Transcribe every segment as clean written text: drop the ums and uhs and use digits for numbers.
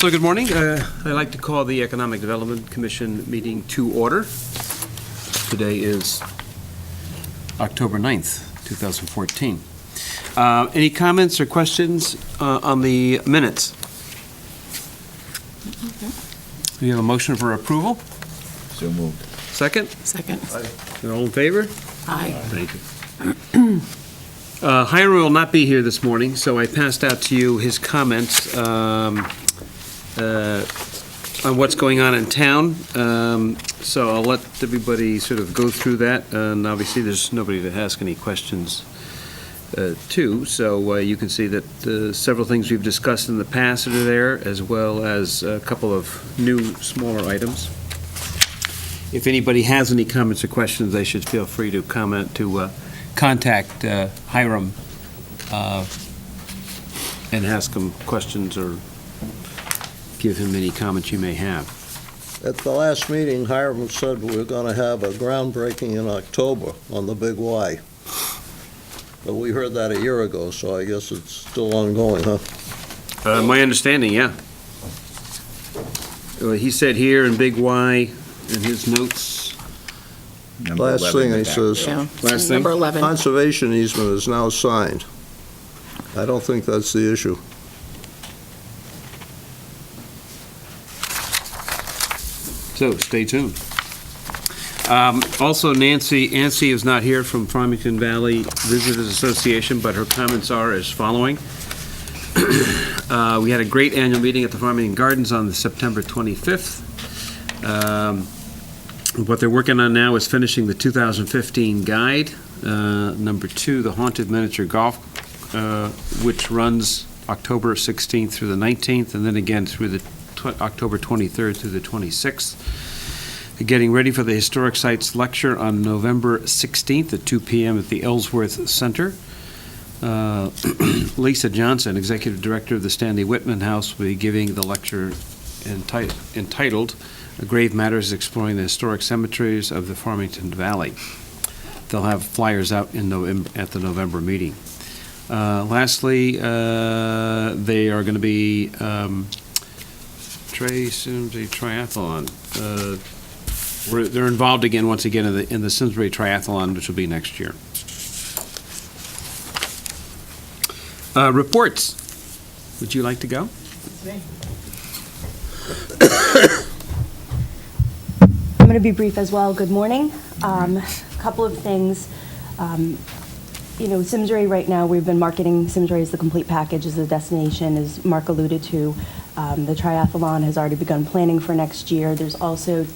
So good morning. I'd like to call the Economic Development Commission meeting to order. Today is October 9th, 2014. Any comments or questions on the minutes? We have a motion for approval. So moved. Second? Second. All in favor? Aye. Thank you. Hiram will not be here this morning, so I passed out to you his comments on what's going on in town. So I'll let everybody sort of go through that, and obviously there's nobody to ask any questions to, so you can see that several things we've discussed in the past are there, as well as a couple of new, smaller items. If anybody has any comments or questions, they should feel free to contact Hiram and ask him questions or give him any comments you may have. At the last meeting, Hiram said we're going to have a groundbreaking in October on the Big Y. But we heard that a year ago, so I guess it's still ongoing, huh? My understanding, yeah. He said here in Big Y, in his notes. Last thing he says, Yeah. Last thing? Number 11. conservation easement is now signed. I don't think that's the issue. So stay tuned. Also, Nancy is not here from Farmington Valley Visitors Association, but her comments are as following. We had a great annual meeting at the Farmington Gardens on September 25th. What they're working on now is finishing the 2015 guide. Number 2, the Haunted Miniature Golf, which runs October 16th through the 19th, and then again through the October 23rd through the 26th. Getting ready for the Historic Sites Lecture on November 16th at 2 p.m. at the Ellsworth Center. Lisa Johnson, Executive Director of the Stanley Whitman House, will be giving the lecture entitled Grave Matters Exploring the Historic Cemeteries of the Farmington Valley. They'll have flyers out in at the November meeting. Lastly, they are going to be Simsbury Triathlon. They're involved again, once again, in the Simsbury Triathlon, which will be next year. Reports. Would you like to go? I'm going to be brief as well. Good morning. A couple of things. Simsbury right now, we've been marketing Simsbury as the complete package, as a destination, as Mark alluded to. The triathlon has already begun planning for next year. There's also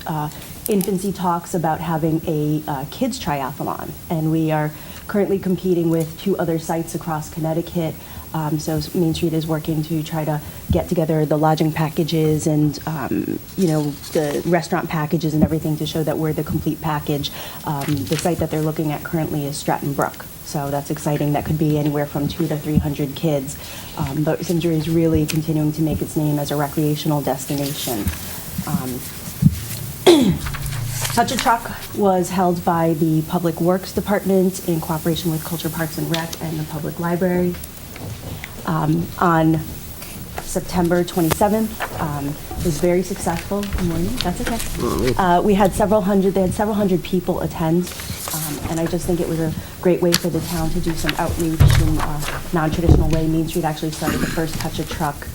infancy talks about having a kids triathlon, and we are currently competing with 2 other sites across Connecticut. So Main Street is working to try to get together the lodging packages and, the restaurant packages and everything to show that we're the complete package. The site that they're looking at currently is Stratton Brook. So that's exciting. That could be anywhere from 200 to 300 kids. But Simsbury is really continuing to make its name as a recreational destination. Touch a Truck was held by the Public Works Department in cooperation with Culture Parks and Rec and the Public Library on September 27th. It was very successful. Good morning. That's okay. They had several hundred people attend, and I just think it was a great way for the town to do some outreach in a non-traditional way. Main Street actually started the first Touch a Truck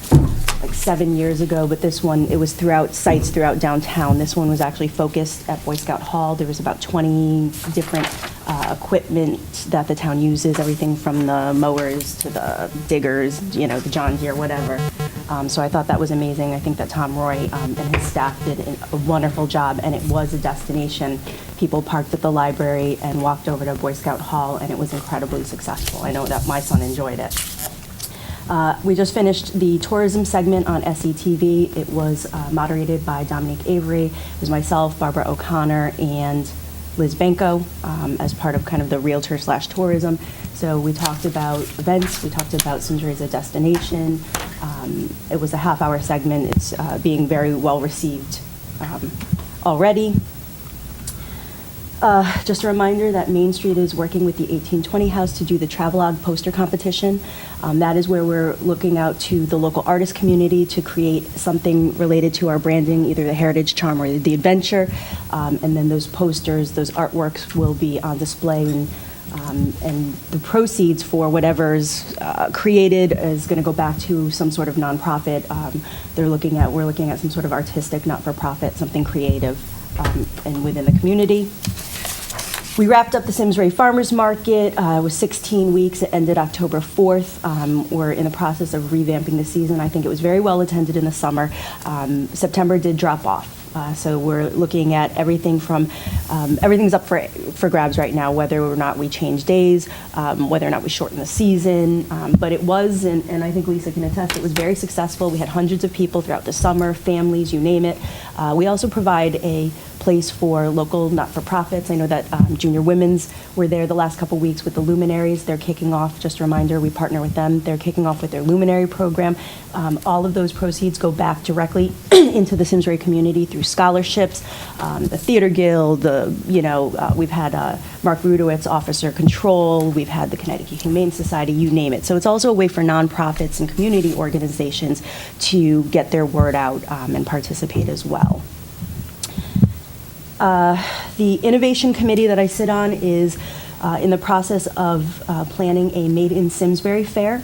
like 7 years ago, but this one, it was throughout sites throughout downtown. This one was actually focused at Boy Scout Hall. There was about 20 different equipment that the town uses, everything from the mowers to the diggers, the John Deere, whatever. So I thought that was amazing. I think that Tom Roy and his staff did a wonderful job, and it was a destination. People parked at the library and walked over to Boy Scout Hall, and it was incredibly successful. I know that my son enjoyed it. We just finished the tourism segment on SETV. It was moderated by Dominique Avery. It was myself, Barbara O'Connor, and Liz Benko as part of kind of the realtor/tourism. So we talked about events. We talked about Simsbury as a destination. It was a half-hour segment. It's being very well received already. Just a reminder that Main Street is working with the 1820 House to do the travelogue poster competition. That is where we're looking out to the local artist community to create something related to our branding, either the heritage, charm, or the adventure. And then those posters, those artworks will be on display, and the proceeds for whatever's created is going to go back to some sort of nonprofit. We're looking at some sort of artistic, not-for-profit, something creative, and within the community. We wrapped up the Simsbury Farmers Market. It was 16 weeks. It ended October 4th. We're in the process of revamping the season. I think it was very well attended in the summer. September did drop off. So we're looking at everything from, everything's up for grabs right now, whether or not we change days, whether or not we shorten the season. But it was, and I think Lisa can attest, it was very successful. We had hundreds of people throughout the summer, families, you name it. We also provide a place for local not-for-profits. I know that Junior Women's were there the last couple weeks with the Luminaries. They're kicking off, just a reminder, we partner with them. They're kicking off with their Luminary program. All of those proceeds go back directly into the Simsbury community through scholarships, the Theater Guild, we've had Mark Rudowitz, Officer Control, we've had the Connecticut Humane Society, you name it. So it's also a way for nonprofits and community organizations to get their word out and participate as well. The Innovation Committee that I sit on is in the process of planning a Made in Simsbury fair.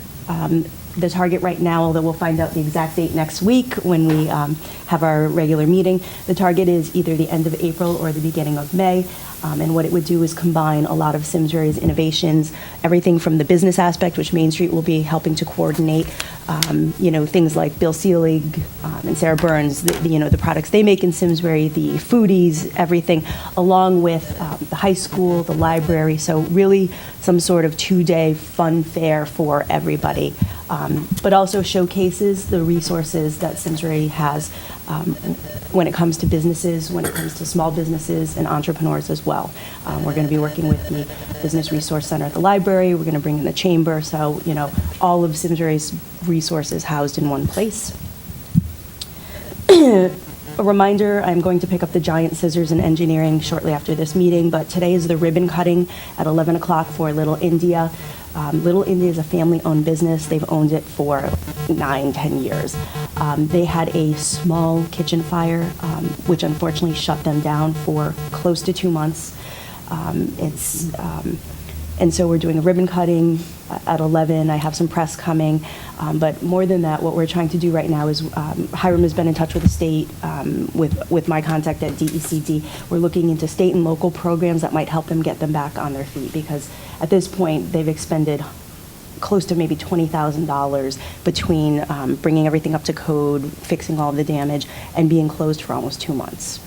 The target right now, although we'll find out the exact date next week when we have our regular meeting, the target is either the end of April or the beginning of May. And what it would do is combine a lot of Simsbury's innovations, everything from the business aspect, which Main Street will be helping to coordinate, things like Bill Seelig and Sarah Burns, the products they make in Simsbury, the foodies, everything, along with the high school, the library. So really some sort of 2-day fun fair for everybody, but also showcases the resources that Simsbury has when it comes to businesses, when it comes to small businesses and entrepreneurs as well. We're going to be working with the Business Resource Center at the library. We're going to bring in the chamber. So, all of Simsbury's resources housed in one place. A reminder, I'm going to pick up the giant scissors in engineering shortly after this meeting, but today is the ribbon cutting at 11 o'clock for Little India. Little India is a family-owned business. They've owned it for 9-10 years. They had a small kitchen fire, which unfortunately shut them down for close to 2 months. And so we're doing a ribbon cutting at 11. I have some press coming. But more than that, what we're trying to do right now is Hiram has been in touch with the state, with my contact at DECD. We're looking into state and local programs that might help them get them back on their feet, because at this point they've expended close to maybe $20,000 between bringing everything up to code, fixing all of the damage, and being closed for almost 2 months.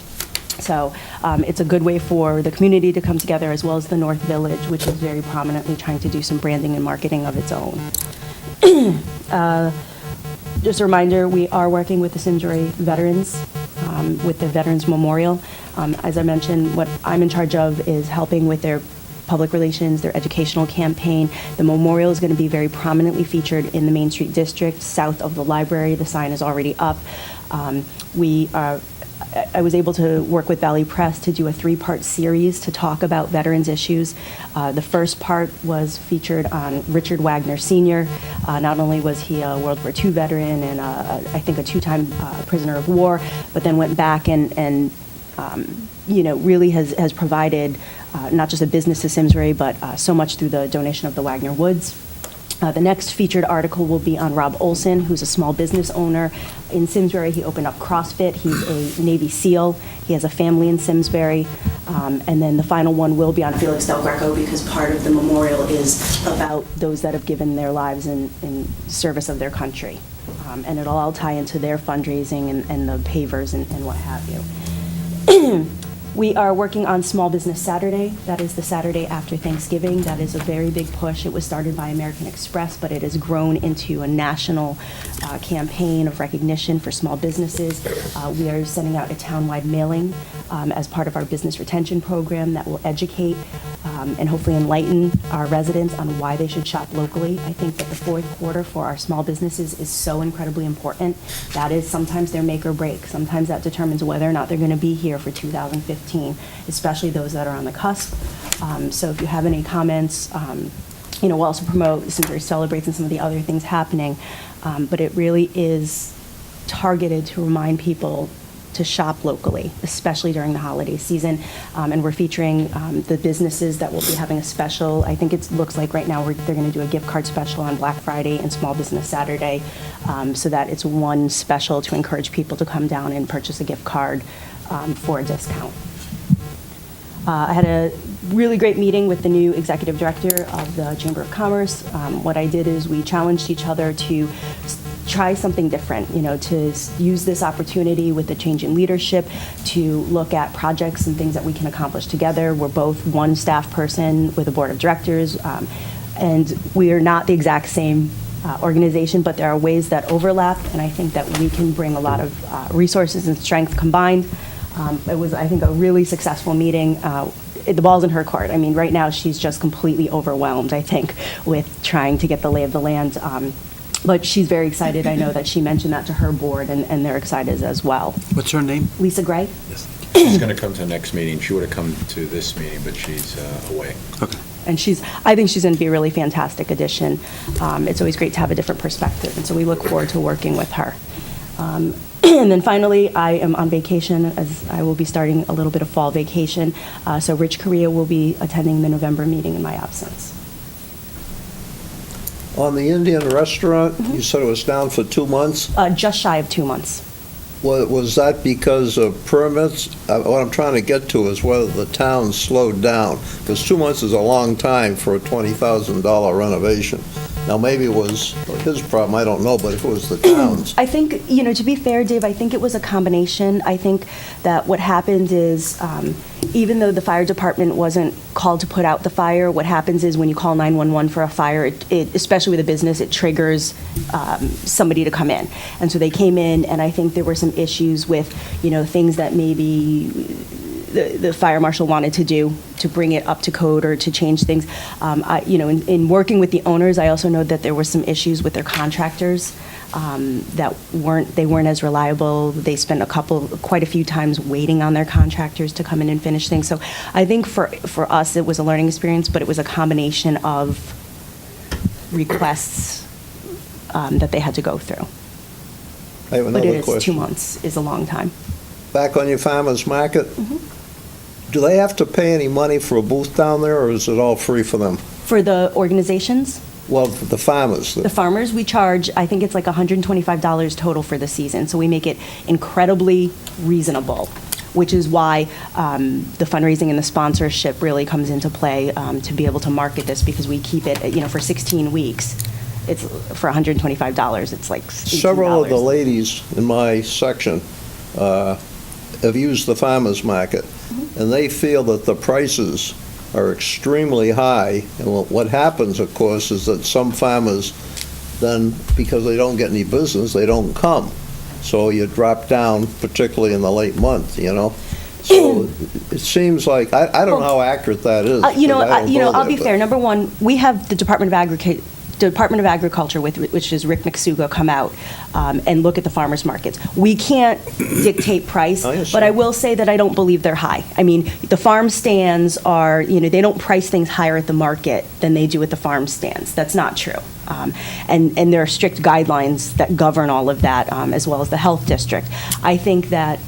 So it's a good way for the community to come together, as well as the North Village, which is very prominently trying to do some branding and marketing of its own. Just a reminder, we are working with the Simsbury veterans, with the Veterans Memorial. As I mentioned, what I'm in charge of is helping with their public relations, their educational campaign. The memorial is going to be very prominently featured in the Main Street district, south of the library. The sign is already up. I was able to work with Valley Press to do a 3-part series to talk about veterans issues. The first part was featured on Richard Wagner Sr. Not only was he a World War II veteran and I think a 2-time prisoner of war, but then went back and really has provided not just a business to Simsbury, but so much through the donation of the Wagner Woods. The next featured article will be on Rob Olson, who's a small business owner in Simsbury. He opened up CrossFit. He's a Navy SEAL. He has a family in Simsbury. And then the final one will be on Felix Del Greco, because part of the memorial is about those that have given their lives in service of their country. And it'll all tie into their fundraising and the pavers and what have you. We are working on Small Business Saturday. That is the Saturday after Thanksgiving. That is a very big push. It was started by American Express, but it has grown into a national campaign of recognition for small businesses. We are sending out a townwide mailing as part of our business retention program that will educate and hopefully enlighten our residents on why they should shop locally. I think that the fourth quarter for our small businesses is so incredibly important. That is sometimes their make or break. Sometimes that determines whether or not they're going to be here for 2015, especially those that are on the cusp. So if you have any comments, we'll also promote Simsbury Celebrates and some of the other things happening, but it really is targeted to remind people to shop locally, especially during the holiday season. And we're featuring the businesses that will be having a special. I think it looks like right now they're going to do a gift card special on Black Friday and Small Business Saturday, so that it's one special to encourage people to come down and purchase a gift card for a discount. I had a really great meeting with the new executive director of the Chamber of Commerce. What I did is we challenged each other to try something different, to use this opportunity with the change in leadership to look at projects and things that we can accomplish together. We're both one staff person with a board of directors, and we are not the exact same organization, but there are ways that overlap, and I think that we can bring a lot of resources and strength combined. It was, I think, a really successful meeting. The ball's in her court. I mean, right now she's just completely overwhelmed, I think, with trying to get the lay of the land. But she's very excited. I know that she mentioned that to her board, and they're excited as well. What's her name? Lisa Gray? She's going to come to the next meeting. She would have come to this meeting, but she's away. Okay. And I think she's going to be a really fantastic addition. It's always great to have a different perspective, and so we look forward to working with her. And then finally, I am on vacation, as I will be starting a little bit of fall vacation. So Rich Correa will be attending the November meeting in my absence. On the Indian restaurant, you said it was down for 2 months. Just shy of 2 months. Was that because of permits? What I'm trying to get to is whether the town slowed down, because 2 months is a long time for a $20,000 renovation. Now, maybe it was his problem, I don't know, but if it was the town's. I think, to be fair, Dave, I think it was a combination. I think that what happened is, even though the fire department wasn't called to put out the fire, what happens is when you call 911 for a fire, it especially with a business, it triggers somebody to come in. And so they came in, and I think there were some issues with, things that maybe the fire marshal wanted to do to bring it up to code or to change things. In working with the owners, I also know that there were some issues with their contractors that weren't as reliable. They spent quite a few times waiting on their contractors to come in and finish things. So I think for us, it was a learning experience, but it was a combination of requests that they had to go through. I have But another it is question. 2 months is a long time. Back on your farmer's market, Mm-hmm. do they have to pay any money for a booth down there, or is it all free for them? For the organizations, Well, the farmers. the farmers, we charge, I think it's like $125 total for the season. So we make it incredibly reasonable, which is why the fundraising and the sponsorship really comes into play to be able to market this, because we keep it, for 16 weeks. It's for $125. It's like $18. Several of the ladies in my section have used the farmers market, and they feel that the prices are extremely high. And what happens, of course, is that some farmers then, because they don't get any business, they don't come. So you drop down, particularly in the late month, So it seems like, I don't know how accurate that is. I'll be fair. Number one, we have the Department of Agriculture, which is Rick McSuga, come out and look at the farmers markets. We can't dictate price, I understand. but I will say that I don't believe they're high. I mean, the farm stands are, they don't price things higher at the market than they do at the farm stands. That's not true. And there are strict guidelines that govern all of that, as well as the health district. I think that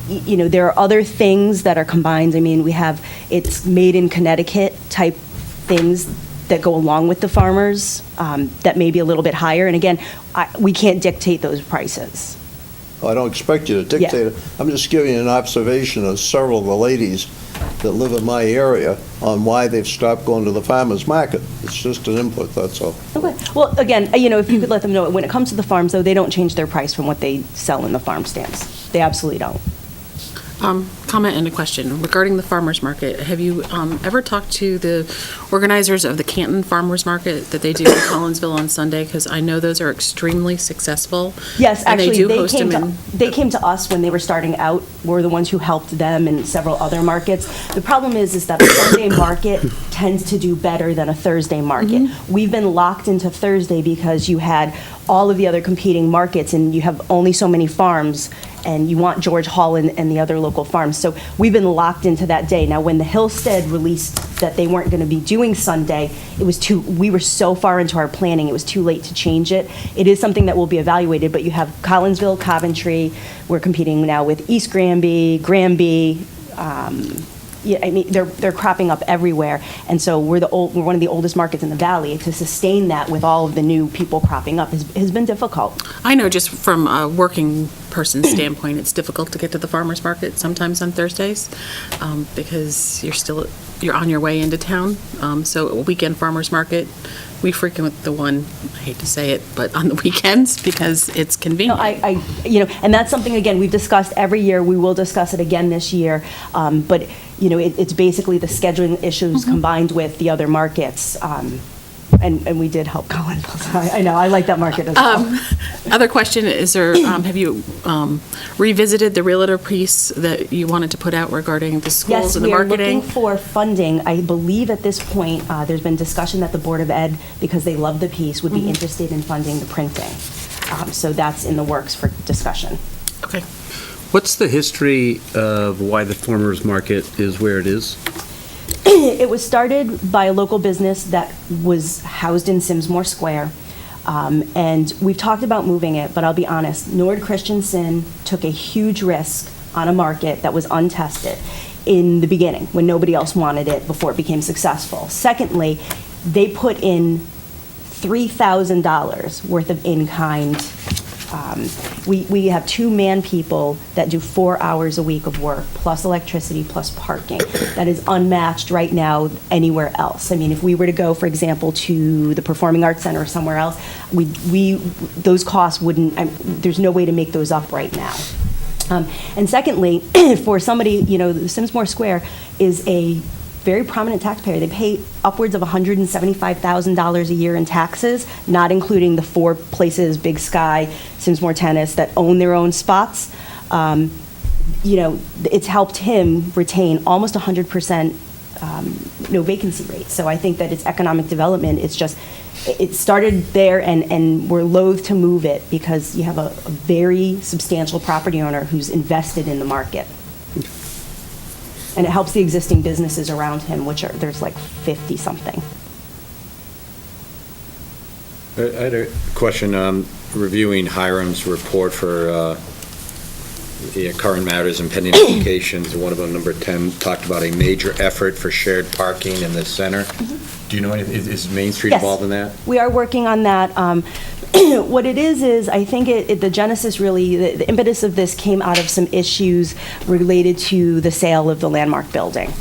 there are other things that are combined. I mean, it's made in Connecticut type things that go along with the farmers that may be a little bit higher. And again, we can't dictate those prices. I don't expect you to dictate it. I'm just giving you an observation of several of the ladies that live in my area on why they've stopped going to the farmers market. It's just an input, that's all. Okay. Well, again, if you could let them know, when it comes to the farms, though, they don't change their price from what they sell in the farm stands. They absolutely don't. comment and a question regarding the farmer's market. Have you ever talked to the organizers of the Canton Farmers Market that they do in Collinsville on Sunday? Because I know those are extremely successful. Yes, and actually, do host them they came to us when they were starting out. We're the ones who helped them and several other markets. The problem is that a Sunday market tends to do better than a Thursday market. We've been locked into Thursday because you had all of the other competing markets, and you have only so many farms, and you want George Hall and the other local farms. So we've been locked into that day. Now, when the Hillstead released that they weren't going to be doing Sunday, we were so far into our planning, it was too late to change it. It is something that will be evaluated, but you have Collinsville, Coventry, we're competing now with East Granby, yeah, I mean, they're cropping up everywhere, and so we're one of the oldest markets in the valley. To sustain that with all of the new people cropping up has been difficult. I know just from a working person's standpoint, it's difficult to get to the farmer's market sometimes on Thursdays because you're on your way into town. So a weekend farmer's market, we frequent the one, I hate to say it, but on the weekends because it's convenient. And that's something, again, we've discussed every year. We will discuss it again this year. But, it's basically the scheduling issues combined with the other markets. And we did help Colin. I know, I like that market as well. Other question, have you revisited the realtor piece that you wanted to put out regarding the schools and the marketing? Yes, we are looking for funding. I believe at this point, there's been discussion that the Board of Ed, because they love the piece, would be interested in funding the printing. So that's in the works for discussion. Okay. What's the history of why the farmers market is where it is? It was started by a local business that was housed in Simsbury Square. And we've talked about moving it, but I'll be honest, Nord Christensen took a huge risk on a market that was untested in the beginning, when nobody else wanted it, before it became successful. Secondly, they put in $3,000 worth of in-kind. We have 2 man people that do 4 hours a week of work, plus electricity, plus parking. That is unmatched right now anywhere else. I mean, if we were to go, for example, to the Performing Arts Center or somewhere else, those costs wouldn't, there's no way to make those up right now. And secondly, for somebody, Simsbury Square is a very prominent taxpayer. They pay upwards of $175,000 a year in taxes, not including the 4 places, Big Sky, Simsbury Tennis, that own their own spots. It's helped him retain almost 100% no vacancy rate. So I think that it's economic development. It started there, and we're loath to move it because you have a very substantial property owner who's invested in the market. And it helps the existing businesses around him, there's like 50-something. I had a question reviewing Hiram's report for the current matters and pending applications. One of them, number 10, talked about a major effort for shared parking in the center. Do you know anything? Is Main Street involved in that? We are working on that. What it is I think the genesis really, the impetus of this came out of some issues related to the sale of the Landmark building.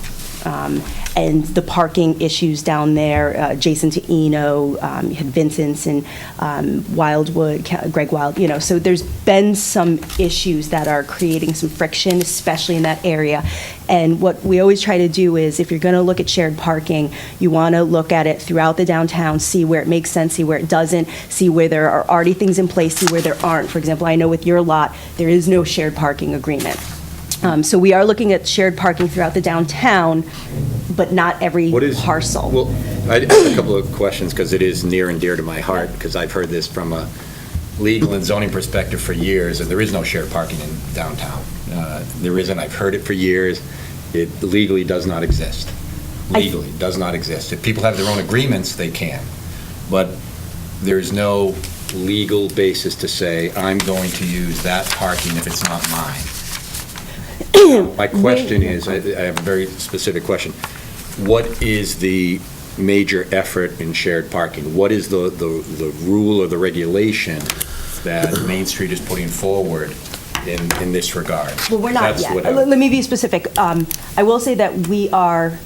And the parking issues down there, adjacent to Eno, you had Vincent's and Wildwood, Greg Wild, so there's been some issues that are creating some friction, especially in that area. And what we always try to do is, if you're going to look at shared parking, you want to look at it throughout the downtown, see where it makes sense, see where it doesn't, see where there are already things in place, see where there aren't. For example, I know with your lot, there is no shared parking agreement. So we are looking at shared parking throughout the downtown, but not every parcel. Well, I have a couple of questions, because it is near and dear to my heart, because I've heard this from a legal and zoning perspective for years, and there is no shared parking in downtown. There isn't. I've heard it for years. It legally does not exist. Legally does not exist. If people have their own agreements, they can. But there's no legal basis to say, I'm going to use that parking if it's not mine. My question is, I have a very specific question. What is the major effort in shared parking? What is the rule or the regulation that Main Street is putting forward in this regard? Well, we're not yet. Let me be specific. I will say that we are,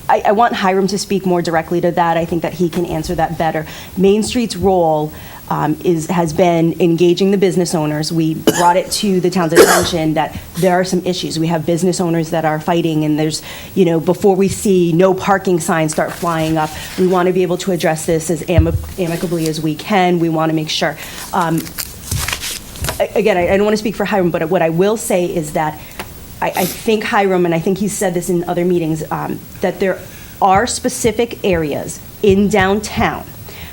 I want Hiram to speak more directly to that. I think that he can answer that better. Main Street's role has been engaging the business owners. We brought it to the town's attention that there are some issues. We have business owners that are fighting, and there's, before we see no parking signs start flying up, we want to be able to address this as amicably as we can. We want to make sure. Again, I don't want to speak for Hiram, but what I will say is that I think Hiram, and I think he's said this in other meetings, that there are specific areas in downtown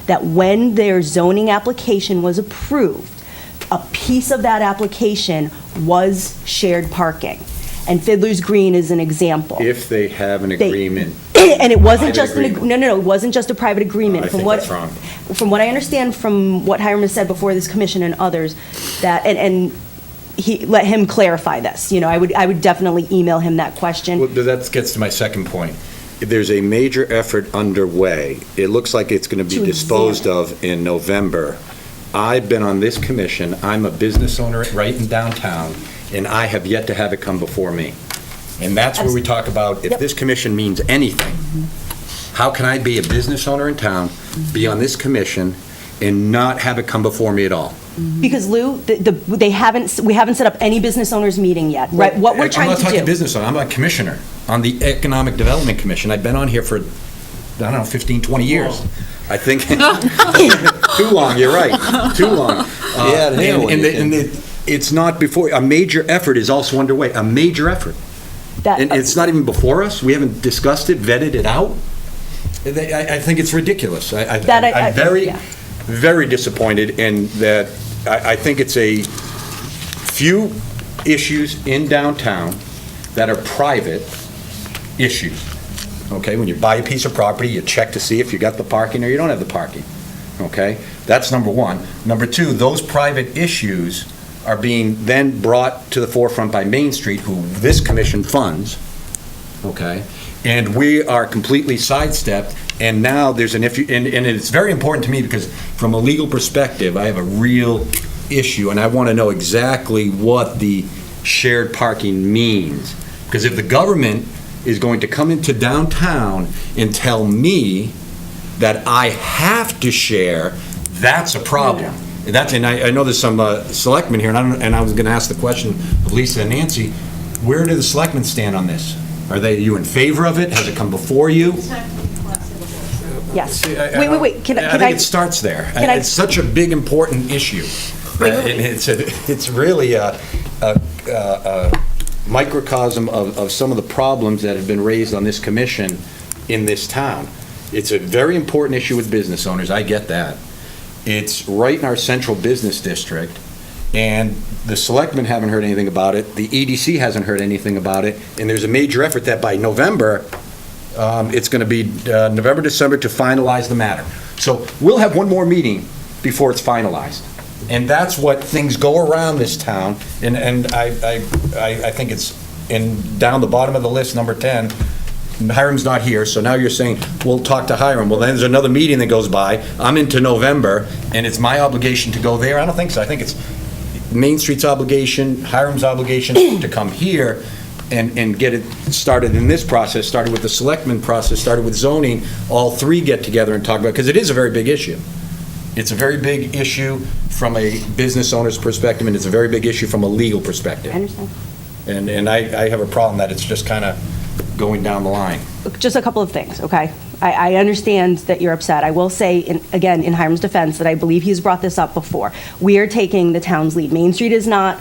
that when their zoning application was approved, a piece of that application was shared parking. And Fiddler's Green is an example. If they have an agreement. And it wasn't Private just agreement. no, it wasn't just a private agreement. I think that's wrong. From what I understand from what Hiram has said before this commission and others, that, and he, let him clarify this. I would definitely email him that question. Well, that gets to my second point. There's a major effort underway. It looks like it's going to be To disposed of in November. I've been on this commission. I'm a business owner right in downtown, and I have yet to have it come before me. And that's where we talk about, if Yep. this commission means anything, how can I be a business owner in town, be on this commission, and not have it come before me at all? Because Lou, we haven't set up any business owners meeting yet, right? What we're trying I'm to not talking do. business owner, I'm a commissioner on the Economic Development Commission. I've been on here for, I don't know, 15, 20 years. I think, too long, you're right, too long. Yeah, It's not before, a major effort is also underway, a major effort. And it's not even before us, we haven't discussed it, vetted it out. I think it's ridiculous. I'm very, yeah. very disappointed in that. I think it's a few issues in downtown that are private issues. Okay, when you buy a piece of property, you check to see if you got the parking or you don't have the parking. Okay, that's number one. Number two, those private issues are being then brought to the forefront by Main Street, who this commission funds. Okay, and we are completely sidestepped. And now there's an issue, and it's very important to me because from a legal perspective, I have a real issue, and I want to know exactly what the shared parking means. Because if the government is going to come into downtown and tell me that I have to share, that's a problem. And I know there's some selectmen here, and I was going to ask the question of Lisa and Nancy, where do the selectmen stand on this? Are you in favor of it? Has it come before you? Yes. See, Wait. I think it starts there. It's such a big, important issue. And it's really a microcosm of some of the problems that have been raised on this commission in this town. It's a very important issue with business owners, I get that. It's right in our central business district, and the selectmen haven't heard anything about it, the EDC hasn't heard anything about it, and there's a major effort that by November, it's going to be November, December to finalize the matter. So we'll have one more meeting before it's finalized. And that's what things go around this town, and I think it's down the bottom of the list, number 10. Hiram's not here, so now you're saying, we'll talk to Hiram. Well, then there's another meeting that goes by. I'm into November, and it's my obligation to go there? I don't think so. I think it's Main Street's obligation, Hiram's obligation to come here and get it started in this process, started with the selectmen process, started with zoning, all three get together and talk about it, because it is a very big issue. It's a very big issue from a business owner's perspective, and it's a very big issue from a legal perspective. I understand. And I have a problem that it's just kind of going down the line. Just a couple of things, okay? I understand that you're upset. I will say, again, in Hiram's defense, that I believe he's brought this up before. We are taking the town's lead. Main Street is not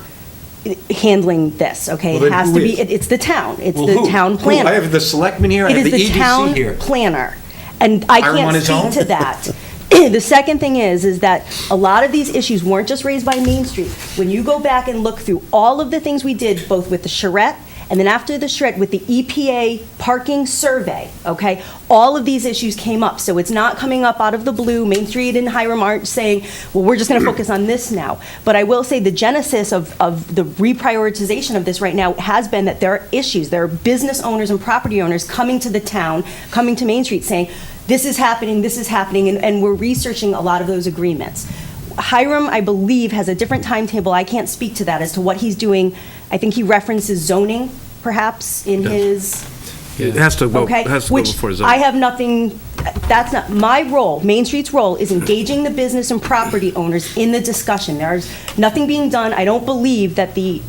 handling this, okay? Well, It then has who to be, is? it's the town. It's Well, the who? town Who? planner. I have the selectmen here, I have the It is the EDC town here. planner. And I Hiram on can't his speak own? to that. The second thing is that a lot of these issues weren't just raised by Main Street. When you go back and look through all of the things we did, both with the charrette and then after the charrette with the EPA parking survey, okay, all of these issues came up. So it's not coming up out of the blue. Main Street and Hiram aren't saying, well, we're just going to focus on this now. But I will say the genesis of the reprioritization of this right now has been that there are issues. There are business owners and property owners coming to the town, coming to Main Street saying, this is happening, and we're researching a lot of those agreements. Hiram, I believe, has a different timetable. I can't speak to that as to what he's doing. I think he references zoning, perhaps, in his, It has to go, okay? it has to go Which before zoning. I have nothing, that's not, my role, Main Street's role is engaging the business and property owners in the discussion. There's nothing being done. I don't believe that the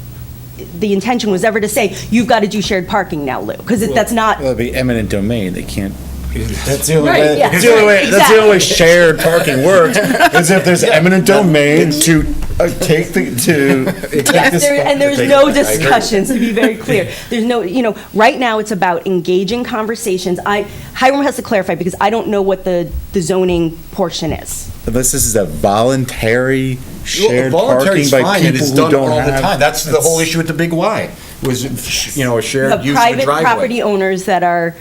intention was ever to say, you've got to do shared parking now, Lou, because that's not. Well, it'd be eminent domain, they can't. That's the only Right, way, yeah. that's the only way, that's the only way Exactly. shared parking works, is if there's eminent domain to take the, to take Yes, this. and there's no discussions, to be very clear. There's no, right now, it's about engaging conversations. Hiram has to clarify, because I don't know what the zoning portion is. Unless this is a voluntary shared Voluntary's parking by fine, and people it's who done don't all the have. time. That's the whole issue with the Big Y, was, a The shared use of a private driveway. property owners that are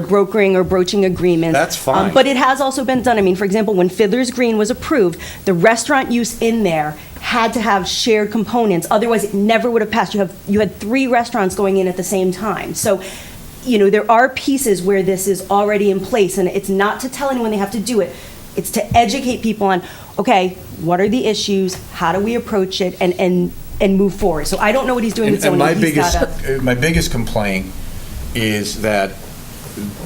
brokering or broaching agreements. That's fine. But it has also been done. I mean, for example, when Fiddler's Green was approved, the restaurant use in there had to have shared components. Otherwise, it never would have passed. You had 3 restaurants going in at the same time. So, there are pieces where this is already in place, and it's not to tell anyone they have to do it. It's to educate people on, okay, what are the issues? How do we approach it? And move forward. So I don't know what he's doing with And zoning. He's gotta- my biggest complaint is that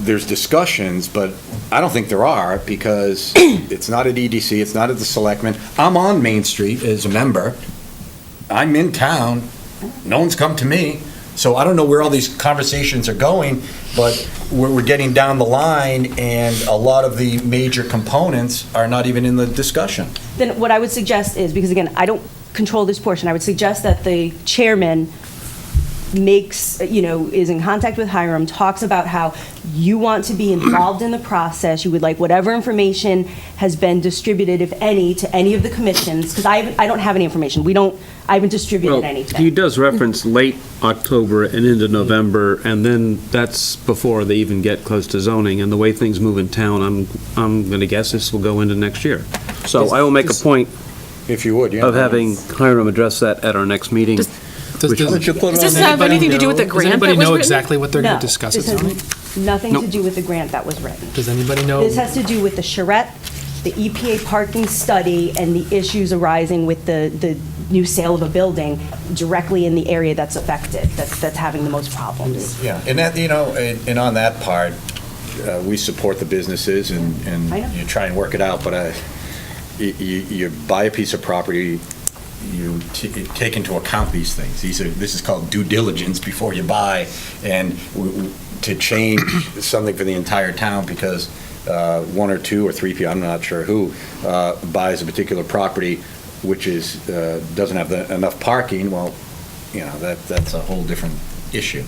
there's discussions, but I don't think there are, because it's not at EDC, it's not at the Selectmen. I'm on Main Street as a member. I'm in town. No one's come to me. So I don't know where all these conversations are going, but we're getting down the line, and a lot of the major components are not even in the discussion. Then what I would suggest is, because again, I don't control this portion, I would suggest that the chairman is in contact with Hiram, talks about how you want to be involved in the process, you would like whatever information has been distributed, if any, to any of the commissions, because I don't have any information. I haven't distributed Well, anything. he does reference late October and into November, and then that's before they even get close to zoning, and the way things move in town, I'm going to guess this will go into next year. So I will make a point If you would, yeah. of having Hiram address that at our next meeting. Does- which- does- Why don't you put it Does on this the- have anything to do with the grant Does that anybody was know written? exactly what they're going No, to discuss this at has zoning? nothing Nope. to do with the grant that was written. Does anybody know? This has to do with the charrette, the EPA parking study, and the issues arising with the new sale of a building directly in the area that's affected, that's having the most problems. Yeah, and that, and on that part, we support the businesses, I and know. you try and work it out, but you buy a piece of property, you take into account these things. This is called due diligence before you buy, and to change something for the entire town because 1 or 2 or 3 people, I'm not sure who, buys a particular property which doesn't have enough parking, well, that's a whole different issue.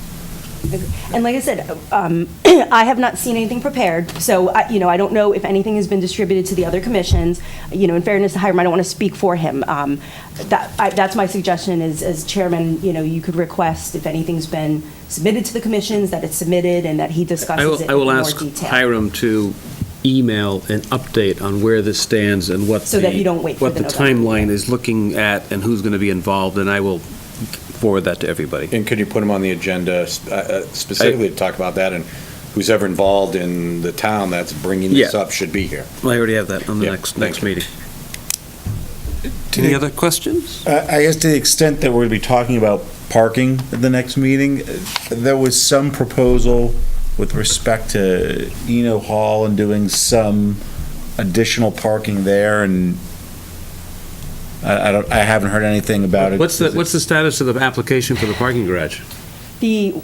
And like I said, I have not seen anything prepared, so, I don't know if anything has been distributed to the other commissions. In fairness to Hiram, I don't want to speak for him. That's my suggestion, as chairman, you could request if anything's been submitted to the commissions, that it's submitted and that he discusses it I in will more ask detail. Hiram to email an update on where this stands and what So that you don't wait for what the the November timeline is looking at and who's going to be involved, and I will forward that to everybody. And could you put them on the agenda specifically to talk about that, and who's ever involved in the town that's bringing this Yeah. up should be here? I already have that on the Yeah, next thank you. meeting. Any other questions? I guess to the extent that we're going to be talking about parking at the next meeting, there was some proposal with respect to Eno Hall and doing some additional parking there, and I haven't heard anything about it. What's the status of the application for the parking garage?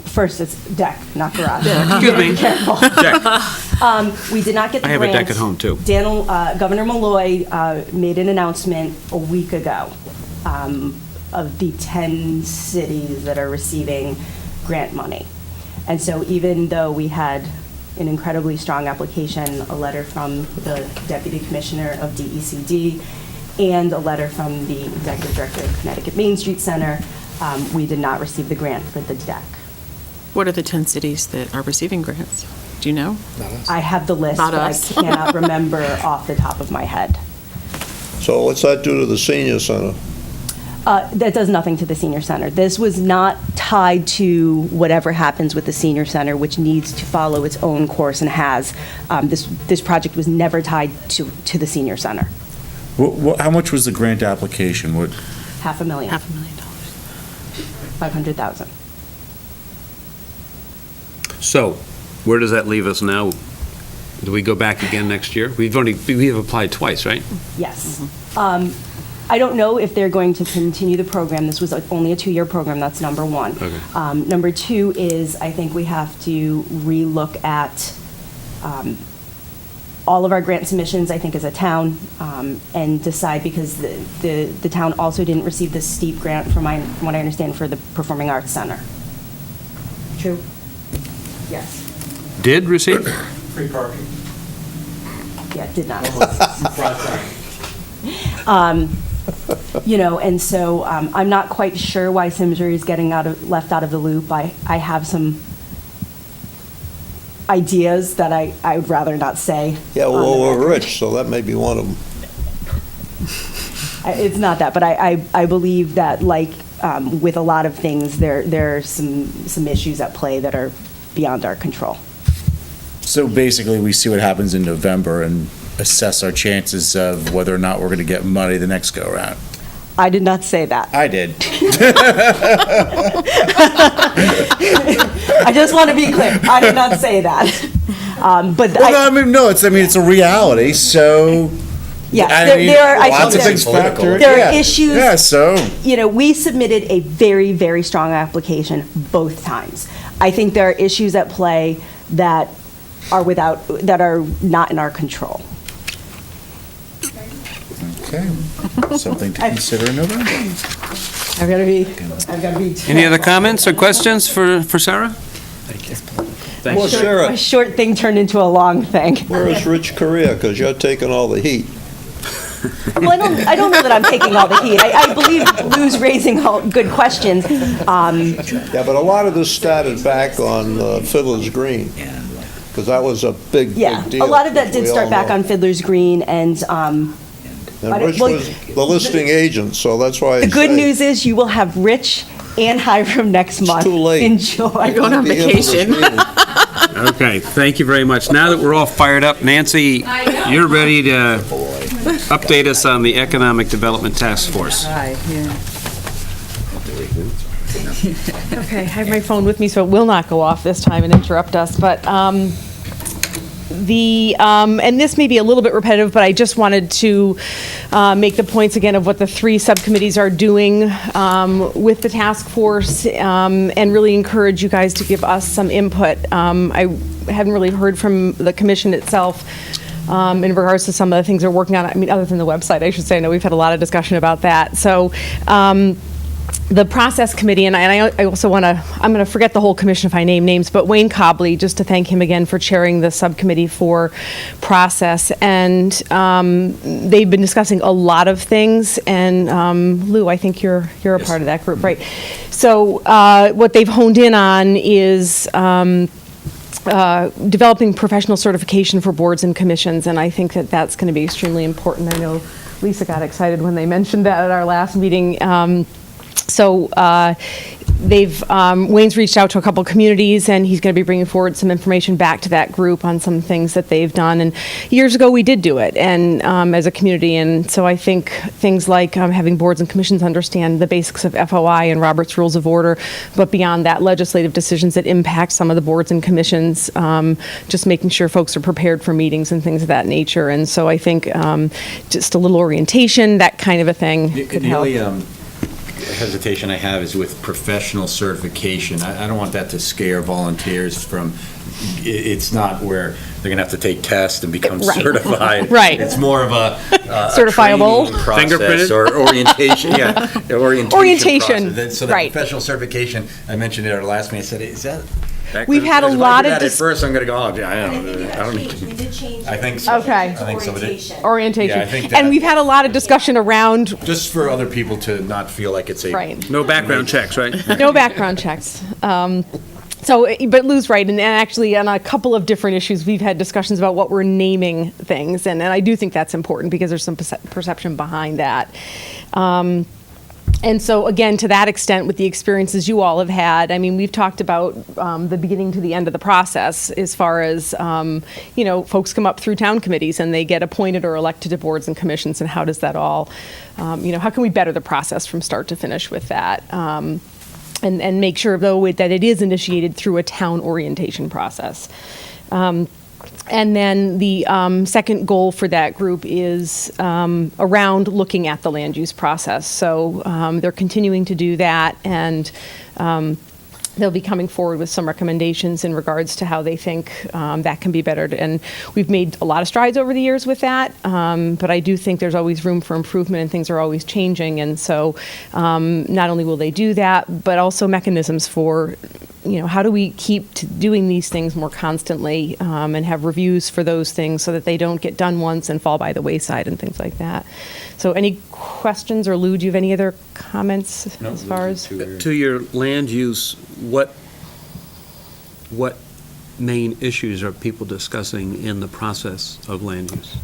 First, it's deck, not garage. Excuse me. Careful. Deck. We did not get the I have a grant. deck at home, too. Governor Malloy made an announcement a week ago of the 10 cities that are receiving grant money. And so even though we had an incredibly strong application, a letter from the Deputy Commissioner of DECD, and a letter from the Executive Director of Connecticut Main Street Center, we did not receive the grant for the deck. What are the 10 cities that are receiving grants? Do you know? I have the list, Not but I us. cannot remember off the top of my head. So what's that do to the senior center? That does nothing to the senior center. This was not tied to whatever happens with the senior center, which needs to follow its own course and has. This project was never tied to the senior center. How much was the grant application? What? $500,000, $500,000. $500,000. So, where does that leave us now? Do we go back again next year? We have applied twice, right? Yes. I don't know if they're going to continue the program. This was only a 2-year program, that's number one. Okay. Number two is, I think we have to relook at all of our grant submissions, I think, as a town, and decide, because the town also didn't receive the steep grant, from what I understand, for the Performing Arts Center. True? Yes. Did receive? Free parking. Yeah, did not. Front You know, and so I'm not quite sure why Simsbury is getting left out of the loop. I have some ideas that I would rather not say. Yeah, on well, the we're record. rich, so that may be one of them. It's not that, but I believe that, like, with a lot of things, there are some issues at play that are beyond our control. So basically, we see what happens in November and assess our chances of whether or not we're going to get money the next go-around. I did not say that. I did. I just want to be clear. I did not say that. But Well, no, it's a reality, so. yeah, I mean, there are. I lots of think things there- factor. there are yeah. issues- Yeah, so. You know, we submitted a very, very strong application both times. I think there are issues at play that are not in our control. Okay, something to consider in November. I've got to be. Any other comments or questions for Sarah? Well, A Sarah, short thing turned into a long thing. where is Rich Correa? Because you're taking all the heat. Well, I don't know that I'm taking all the heat. I believe Lou's raising all good questions. Yeah, but a lot of this started back on Fiddler's Green, because that was a big Yeah, deal. a lot of that did we start all back know. on Fiddler's Green, and And Rich well, was the listing agent, so that's why I the good say- news is you will have Rich and Hiram next month. too late. Enjoy. Going on Be in for this vacation. meeting. Okay, thank you very much. Now that we're all fired up, Nancy, you're ready to update us on the Economic Development Task Force. Okay, I have my phone with me, so it will not go off this time and interrupt us, but and this may be a little bit repetitive, but I just wanted to make the points again of what the 3 subcommittees are doing with the task force, and really encourage you guys to give us some input. I haven't really heard from the commission itself in regards to some of the things they're working on. I mean, other than the website, I should say. I know we've had a lot of discussion about that. So the process committee, and I also want to, I'm going to forget the whole commission if I name names, but Wayne Cobley, just to thank him again for chairing the subcommittee for process. And they've been discussing a lot of things, and Lou, I think you're a part of that group, right? So what they've honed in on is developing professional certification for boards and commissions, and I think that that's going to be extremely important. I know Lisa got excited when they mentioned that at our last meeting. So Wayne's reached out to a couple communities, and he's going to be bringing forward some information back to that group on some things that they've done. And years ago, we did do it, and as a community. And so I think things like having boards and commissions understand the basics of FOI and Robert's Rules of Order, but beyond that, legislative decisions that impact some of the boards and commissions, just making sure folks are prepared for meetings and things of that nature. And so I think just a little orientation, that kind of a thing could help. The only hesitation I have is with professional certification. I don't want that to scare volunteers from, it's not where they're going to have to take tests and become Right. certified. Right. It's more of a Certifiable. training process Fingerprinted? or orientation, yeah. Orientation, process. So that right. professional certification, I mentioned it at our last meeting, I said, is that? We've had a If I lot do of that at first, I'm going to go, oh, yeah, I don't need to. We did change. I think so. Okay. I think so. But Orientation. Yeah, I think And that- we've had a lot of discussion around, just for other people to not feel like it's a. right, No background checks, right? no background checks. But Lou's right, and actually on a couple of different issues, we've had discussions about what we're naming things, and I do think that's important because there's some perception behind that. And so, again, to that extent, with the experiences you all have had, I mean, we've talked about the beginning to the end of the process as far as, folks come up through town committees and they get appointed or elected to boards and commissions, and how does that all, how can we better the process from start to finish with that? And make sure, though, that it is initiated through a town orientation process. And then the second goal for that group is around looking at the land use process. So they're continuing to do that, and they'll be coming forward with some recommendations in regards to how they think that can be bettered. And we've made a lot of strides over the years with that, but I do think there's always room for improvement, and things are always changing. And so not only will they do that, but also mechanisms for, how do we keep doing these things more constantly, and have reviews for those things so that they don't get done once and fall by the wayside and things like that. So any questions, or Lou, do you have any other comments as far as? To your land use, what main issues are people discussing in the process of land use?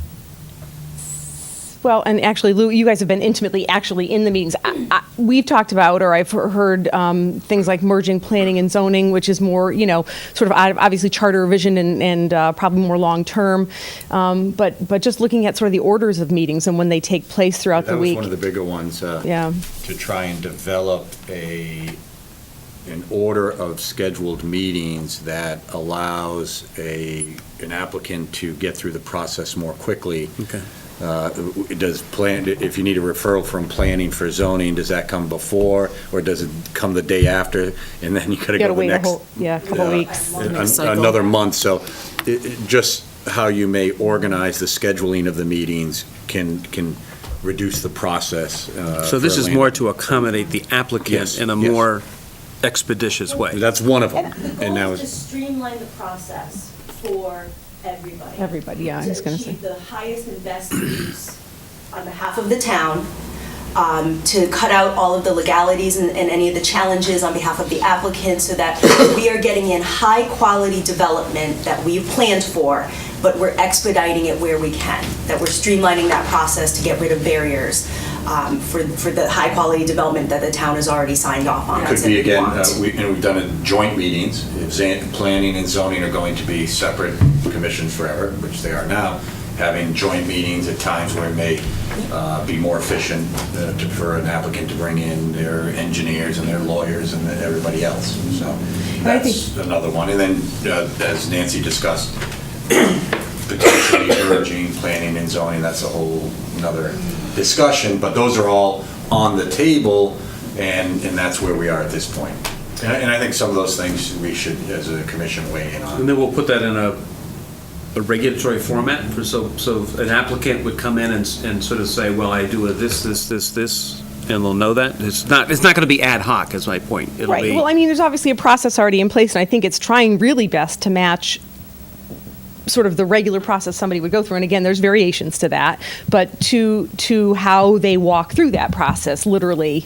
Well, and actually, Lou, you guys have been intimately actually in the meetings. We've talked about, or I've heard things like merging planning and zoning, which is more, sort of obviously charter revision and probably more long-term. But just looking at sort of the orders of meetings and when they take place throughout the week. That was one of the bigger ones. Yeah. To try and develop an order of scheduled meetings that allows an applicant to get through the process more quickly. Okay. If you need a referral from planning for zoning, does that come before, or does it come the day after, and then you gotta go the wait next? a couple weeks. Another month, so just how you may organize the scheduling of the meetings can reduce the process. So this for is a more land- to accommodate the applicant Yes, in a yes. more expeditious way. That's one of them. The And now goal is to it's, streamline the process for everybody. Everybody, yeah, I was going to say. To achieve the highest and best use on behalf of the town, to cut out all of the legalities and any of the challenges on behalf of the applicant, so that we are getting in high-quality development that we've planned for, but we're expediting it where we can, that we're streamlining that process to get rid of barriers for the high-quality development that the town has already signed off on. could as be we again, want. we've done it joint meetings. If planning and zoning are going to be separate commissions forever, which they are now, having joint meetings at times where it may be more efficient for an applicant to bring in their engineers and their lawyers and everybody else. So that's another one. And then, as Nancy discussed, potentially merging planning and zoning, that's a whole another discussion, but those are all on the table, and that's where we are at this point. And I think some of those things we should, as a commission, weigh in on. And then we'll put that in a regulatory format, so an applicant would come in and sort of say, well, I do a this, and they'll know that. It's not going to be ad hoc, is my point. It'll Right. be- Well, I mean, there's obviously a process already in place, and I think it's trying really best to match sort of the regular process somebody would go through. And again, there's variations to that, but to how they walk through that process, literally,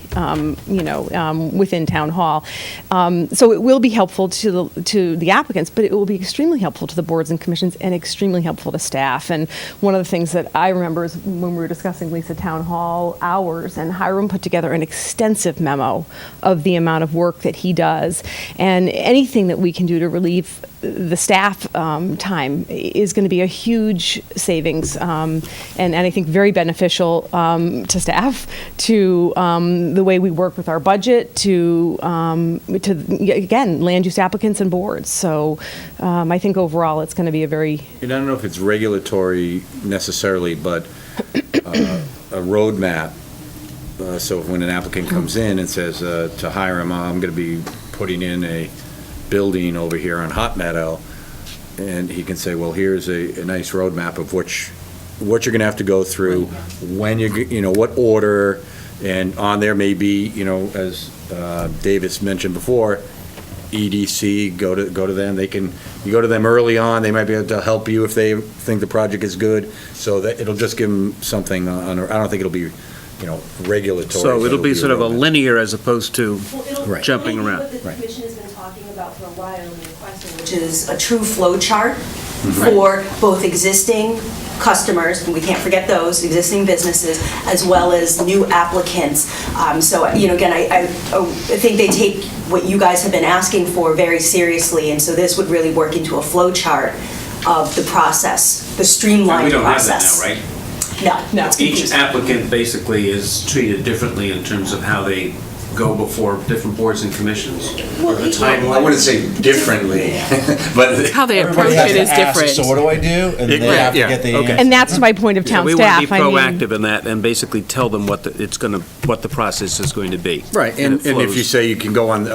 within town hall. So it will be helpful to the applicants, but it will be extremely helpful to the boards and commissions, and extremely helpful to staff. And one of the things that I remember is when we were discussing Lisa Town Hall hours, and Hiram put together an extensive memo of the amount of work that he does, and anything that we can do to relieve the staff time is going to be a huge savings, and I think very beneficial to staff, to the way we work with our budget, to again, land use applicants and boards. So I think overall it's going to be a very... And I don't know if it's regulatory necessarily, but a roadmap. So when an applicant comes in and says to Hiram, I'm going to be putting in a building over here on Hot Meadow, and he can say, well, here's a nice roadmap of what you're going to have to go through, when what order, and on there may be, as Davis mentioned before, EDC, go to them. You go to them early on. They might be able to help you if they think the project is good. So that it'll just give them something. I don't think it'll be, regulatory. So it'll be sort of a roadmap. linear as opposed to Well, it'll Right. jumping it'll be around. what the Right. commission has been talking about for a while in your question, which is a true flow chart for both existing customers, and we can't forget those, existing businesses, as well as new applicants. So, again, I think they take what you guys have been asking for very seriously, and so this would really work into a flow chart of the process, the streamlined We don't have that process. now, right? No. Each applicant basically is treated differently in terms of how they go before different boards and commissions? Or the timeline? I wouldn't say differently, but How they Everybody approach has it to is ask, different. so what do I do? And they Right, have to yeah, get the okay. answer. And that's my point of Yeah, town we want staff. to be I mean, proactive in that and basically tell them what what the process is going to be. Right, and it if you flows. say you can go on,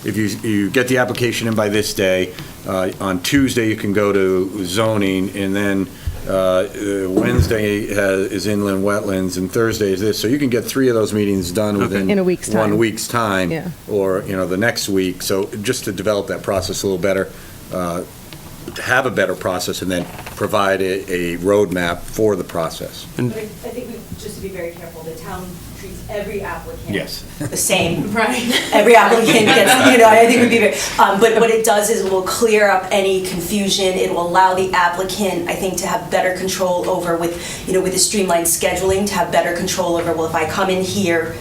if you get the application in by this day, on Tuesday you can go to zoning, and then Wednesday is inland wetlands, and Thursday is this, so you can get 3 of those meetings done within In a week's time. 1 week's time. Yeah. Or, the next week, so just to develop that process a little better, have a better process, and then provide a roadmap for the process. But I think we, just to be very careful, the town treats every applicant Yes. the same. Right. Every applicant gets, I think we'd be very, but what it does is it will clear up any confusion. It will allow the applicant, I think, to have better control over with the streamlined scheduling, to have better control over, well, if I come in here,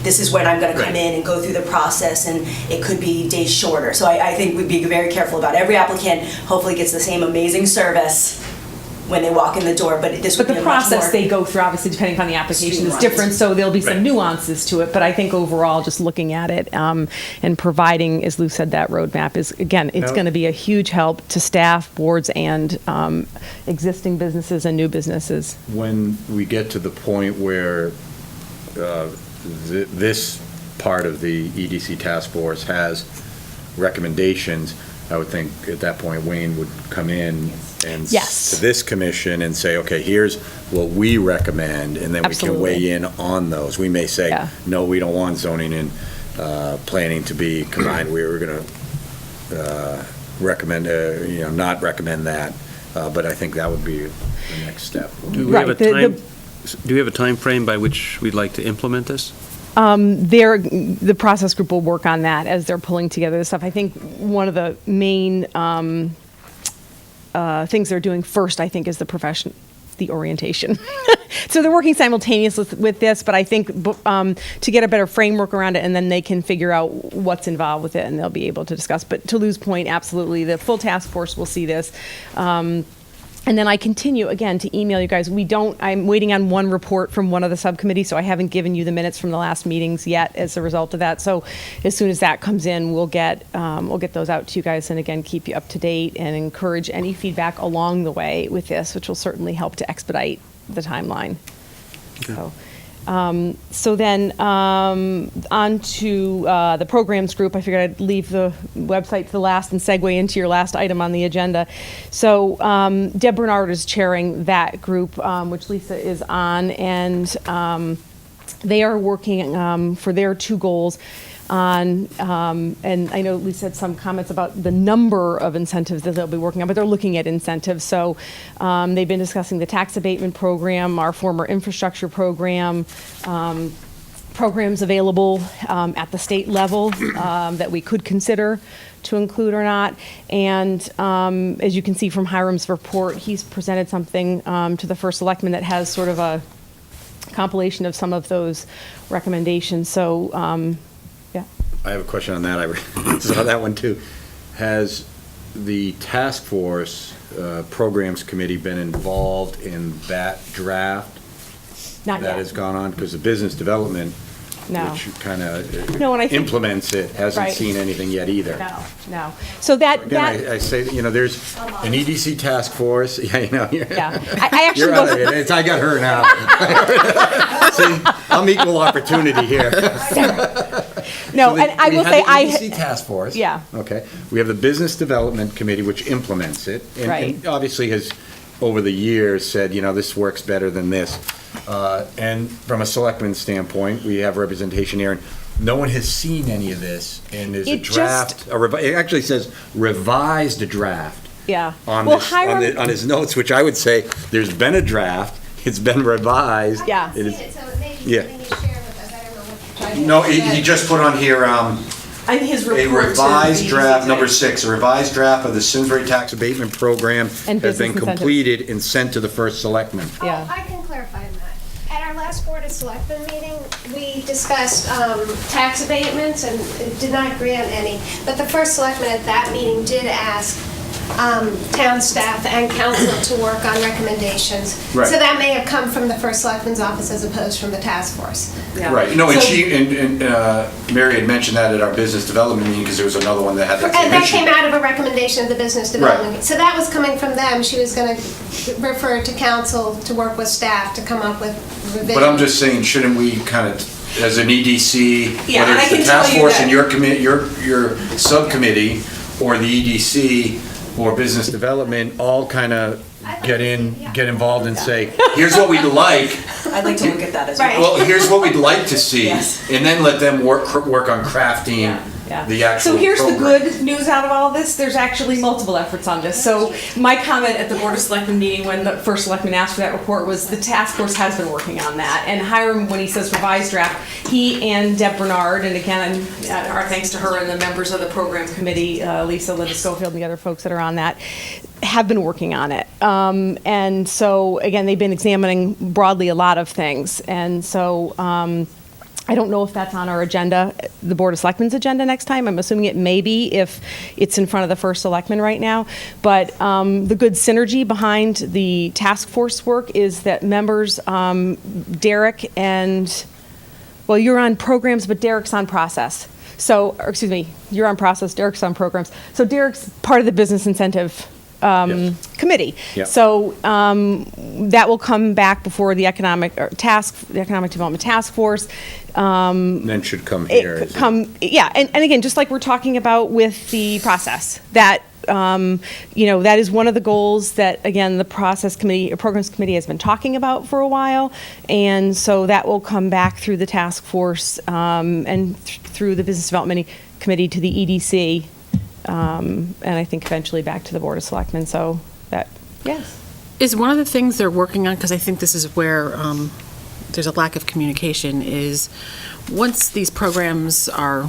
this is when I'm going to come in and go through the process, and it could be days shorter. So I think we'd be very careful about every applicant hopefully gets the same amazing service when they walk in the door, but this would But be the a much process more- they go through, obviously, depending upon the application, is Streamlined. different, so there'll be some Right. nuances to it. But I think overall, just looking at it and providing, as Lou said, that roadmap is, again, it's Now- going to be a huge help to staff, boards, and existing businesses and new businesses. When we get to the point where this part of the EDC task force has recommendations, I would think at that point Wayne would come in and Yes. to this commission and say, okay, here's what we recommend, and then we can Absolutely. weigh in on those. We may say, Yeah. no, we don't want zoning and planning to be combined. We were going to recommend, not recommend that, but I think that would be the next step. Do we have a Right, the- time, do we have a time frame by which we'd like to implement this? The process group will work on that as they're pulling together the stuff. I think one of the main things they're doing first, I think, is the orientation. So they're working simultaneously with this, but I think to get a better framework around it, and then they can figure out what's involved with it, and they'll be able to discuss. But to Lou's point, absolutely, the full task force will see this. And then I continue, again, to email you guys. I'm waiting on one report from one of the subcommittees, so I haven't given you the minutes from the last meetings yet as a result of that. So as soon as that comes in, we'll get those out to you guys, and again, keep you up to date and encourage any feedback along the way with this, which will certainly help to expedite the timeline. So then on to the programs group. I figured I'd leave the website to the last and segue into your last item on the agenda. So Deb Bernard is chairing that group, which Lisa is on, and they are working for their 2 goals on, and I know Lisa had some comments about the number of incentives that they'll be working on, but they're looking at incentives. So they've been discussing the tax abatement program, our former infrastructure program, programs available at the state level that we could consider to include or not. And as you can see from Hiram's report, he's presented something to the first selectman that has sort of a compilation of some of those recommendations. So, yeah. I have a question on that. I saw that one too. Has the task force programs committee been involved in that draft Not that yet. has gone on? Because the business development, No. which kind of No, and I think- implements it, hasn't Right. seen anything yet either. No. So that, Again, I say, there's an EDC task force. Yeah, yeah. I actually You're on wasn't. it. I got her now. See, I'm equal opportunity here. No, So and I we will have say, the EDC task force. Yeah. Okay. We have the business development committee, which implements it. Right. And obviously has, over the years, said, this works better than this. And from a selectman standpoint, we have representation here, and no one has seen any of this, and there's a It just- draft, it actually says revised draft yeah. on Well, this, Hiram, on his notes, which I would say, there's been a draft, it's been revised. Yeah. It is- So maybe Yeah. something you share with us, I don't know what you're trying to. No, he just put on here, and his a report to revised the draft, EDC. number 6, a revised draft of the Simsbury tax abatement program And has been business incentives. completed and sent to the first selectman. Yeah. Oh, I can clarify that. At our last Board of Selectmen meeting, we discussed tax abatements and did not grant any. But the first selectman at that meeting did ask town staff and council to work on recommendations. Right. So that may have come from the first selectman's office as opposed from the task force. Right, no, and So- Mary had mentioned that at our business development meeting, because there was another one that had that And same that issue. came out of a recommendation of the business development. So that was coming from them. She was going to refer to council to work with staff to come up with revisions. But I'm just saying, shouldn't we kind of, as an EDC, Yeah, whether and I it's the can tell task you force that- and your subcommittee, or the EDC, or business development, all kind of get involved and say, here's what we'd like. I'd like to look at that as Right. well. Well, here's what we'd like to see, Yes. and then let them work on crafting the actual So here's the program. good news out of all this, there's actually multiple efforts on this. So my comment at the Board of Selectmen meeting when the first selectman asked for that report was the task force has been working on that. And Hiram, when he says revised draft, he and Deb Bernard, and again, our thanks to her and the members of the program committee, Lisa, Linda Schofield, and the other folks that are on that, have been working on it. And so, again, they've been examining broadly a lot of things. And so, I don't know if that's on our agenda, the Board of Selectmen's agenda next time. I'm assuming it may be if it's in front of the first selectman right now. But the good synergy behind the task force work is that members, Derek and, well, you're on programs, but Derek's on process. So, or excuse me, you're on process, Derek's on programs. So Derek's part of the business incentive committee. Yep. So that will come back before the economic development task force. Then should come here. It could come, yeah, and again, just like we're talking about with the process, that that is one of the goals that, again, the process committee, or programs committee has been talking about for a while, and so that will come back through the task force and through the business development committee to the EDC, and I think eventually back to the Board of Selectmen. So that, yes. Is one of the things they're working on, because I think this is where there's a lack of communication, is once these programs are,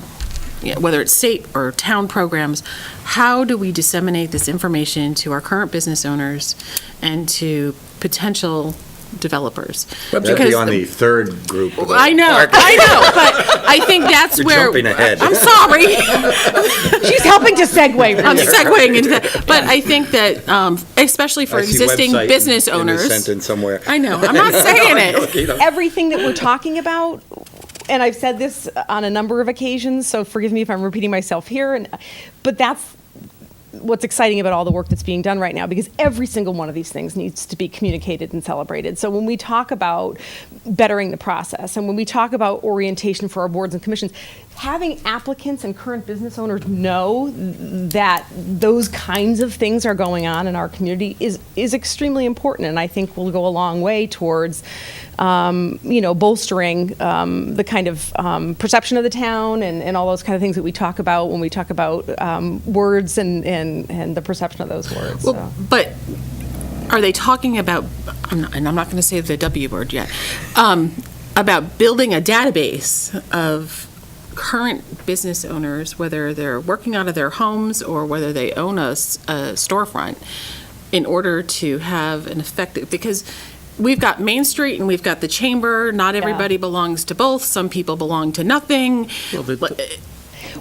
whether it's state or town programs, how do we disseminate this information to our current business owners and to potential develevers? That'd be on the third group. of the I know, park. but I think that's You're where. jumping ahead. I'm sorry. She's helping to segue. I'm segueing into that. But I think that, especially for I see existing website business in this owners. sentence somewhere. I know, I'm not saying it. Everything that we're talking about, and I've said this on a number of occasions, so forgive me if I'm repeating myself here, but that's what's exciting about all the work that's being done right now, because every single one of these things needs to be communicated and celebrated. So when we talk about bettering the process, and when we talk about orientation for our boards and commissions, having applicants and current business owners know that those kinds of things are going on in our community is extremely important, and I think will go a long way towards bolstering the kind of perception of the town and all those kind of things that we talk about when we talk about words and the perception of those words. Well, so. but are they talking about, and I'm not going to say the W word yet, about building a database of current business owners, whether they're working out of their homes or whether they own a storefront, in order to have an effective, because we've got Main Street and we've got the Chamber. Not everybody belongs to both. Some people belong to nothing.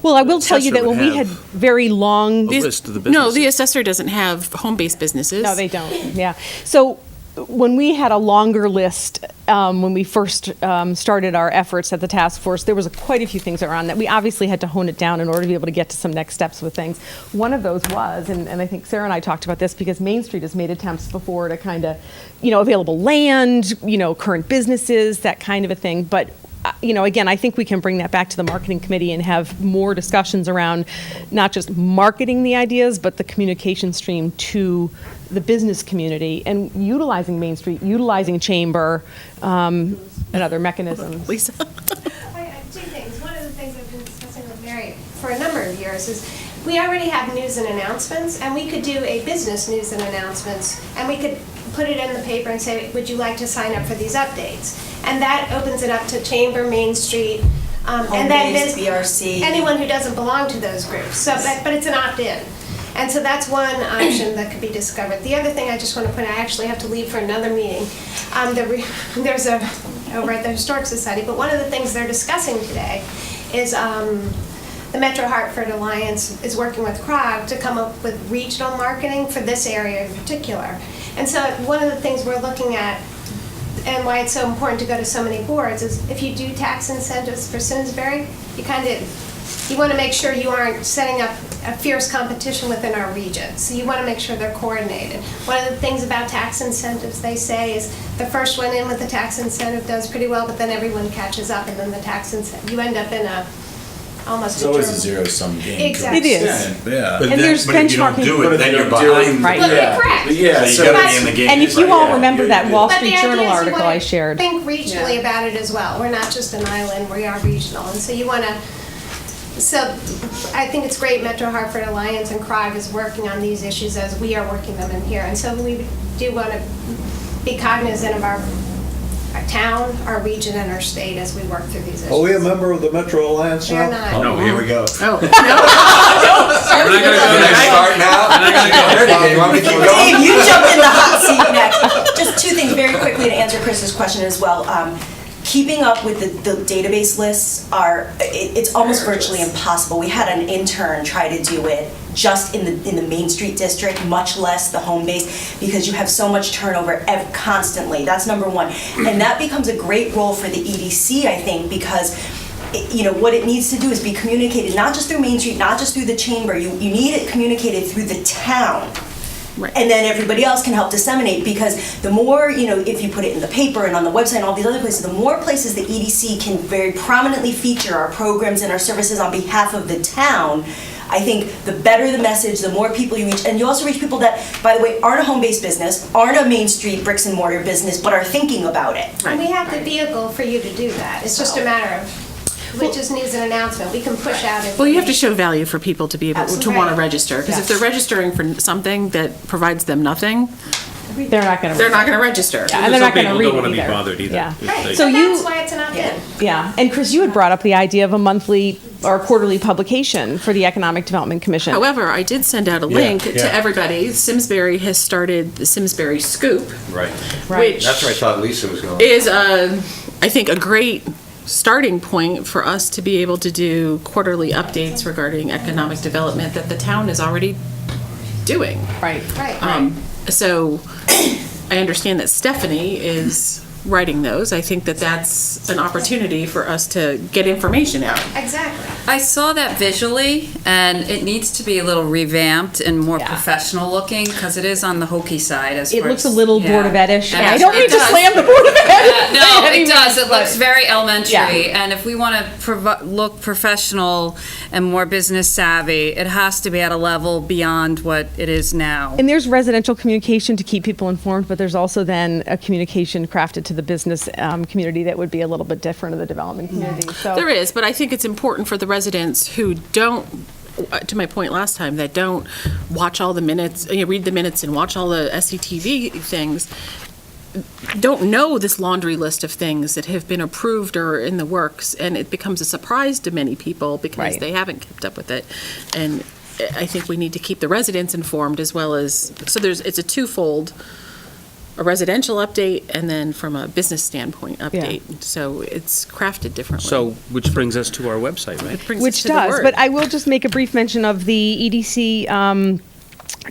Well, I will tell you that assessor when would we had have very long. a list of the No, the businesses. assessor doesn't have home-based businesses. No, they don't, yeah. So when we had a longer list, when we first started our efforts at the task force, there was quite a few things that were on that. We obviously had to hone it down in order to be able to get to some next steps with things. One of those was, and I think Sarah and I talked about this, because Main Street has made attempts before to kind of, available land, current businesses, that kind of a thing. But again, I think we can bring that back to the marketing committee and have more discussions around not just marketing the ideas, but the communication stream to the business community and utilizing Main Street, utilizing Chamber, and other mechanisms. Lisa? I have two things. One of the things I've been discussing with Mary for a number of years is we already have news and announcements, and we could do a business news and announcements, and we could put it in the paper and say, would you like to sign up for these updates? And that opens it up to Chamber, Main Street, and then Home-based, BRC. anyone who doesn't belong to those groups. So, but it's an opt-in. And so that's one option that could be discovered. The other thing I just want to point out, I actually have to leave for another meeting. There's over at the Historic Society, but one of the things they're discussing today is the Metro Hartford Alliance is working with CROG to come up with regional marketing for this area in particular. And so one of the things we're looking at, and why it's so important to go to so many boards, is if you do tax incentives for Simsbury, you want to make sure you aren't setting up a fierce competition within our region. So you want to make sure they're coordinated. One of the things about tax incentives, they say, is the first one in with the tax incentive does pretty well, but then everyone catches up, and then the tax incentive, you end up in almost It's always a terrible- zero-sum game. Exactly. It is. Yeah. And there's But if you don't benchmarking. do it, then you're behind. Right. Well, correct. Yeah, So you gotta be in the game. And if you all remember that Wall But Street the Journal idea is you article wanna I shared. think regionally about it as well. We're not just an island, we are regional. And so you want to, so I think it's great Metro Hartford Alliance and CROG is working on these issues as we are working them in here. And so we do want to be cognizant of our town, our region, and our state as we work through these issues. Are we a member of the Metro Alliance We're now? not. No, here we go. Oh, We're not gonna go there. Start now? We're not gonna go there. You want me to keep going? Dave, you jumped in the hot seat next. Just two things very quickly to answer Chris's question as well. Keeping up with the database lists it's almost virtually impossible. We had an intern try to do it just in the Main Street district, much less the home base, because you have so much turnover constantly. That's number one. And that becomes a great role for the EDC, I think, because what it needs to do is be communicated, not just through Main Street, not just through the chamber. You need it communicated through the town. Right. And then everybody else can help disseminate, because the more, if you put it in the paper and on the website and all these other places, the more places the EDC can very prominently feature our programs and our services on behalf of the town, I think the better the message, the more people you reach. And you also reach people that, by the way, aren't a home-based business, aren't a Main Street bricks and mortar business, but are thinking about it. And we have the vehicle for you to do that. It's just a matter of, it just needs an announcement. We can push out information. well, you have to show value for people to be able to Absolutely. want to register. Because if they're registering for something that provides them nothing, They're not going to. they're not going to register. And they're not going to read People don't want to be either. bothered either. Yeah. If they- So But you- that's why it's an opt-in. Yeah, and Chris, you had brought up the idea of a monthly or quarterly publication for the Economic Development Commission. However, I did send out a link yeah. to everybody. Simsbury has started the Simsbury Scoop, Right. which That's where I thought Lisa was going. is, I think, a great starting point for us to be able to do quarterly updates regarding economic development that the town is already doing. Right. Right. So I understand that Stephanie is writing those. I think that that's an opportunity for us to get information out. Exactly. I saw that visually, and it needs to be a little revamped and more Yeah. professional looking, because it is on the hokey side as It far looks a as- little yeah. Board of Ed-ish. And I it don't mean to does. slam the Board of Ed. No, by any it does. means, It looks but- very elementary. Yeah. And if we want to look professional and more business savvy, it has to be at a level beyond what it is now. And there's residential communication to keep people informed, but there's also then a communication crafted to the business community that would be a little bit different of the development community. So There is, but I think it's important for the residents who don't, to my point last time, that don't watch all the minutes, read the minutes and watch all the SCTV things, don't know this laundry list of things that have been approved or in the works, and it becomes a surprise to many people because Right. they haven't kept up with it. And I think we need to keep the residents informed as well as, so it's a twofold, a residential update and then from a business standpoint update. So it's crafted differently. So, which brings us to our website, right? It brings us which to the does, word. but I will just make a brief mention of the EDC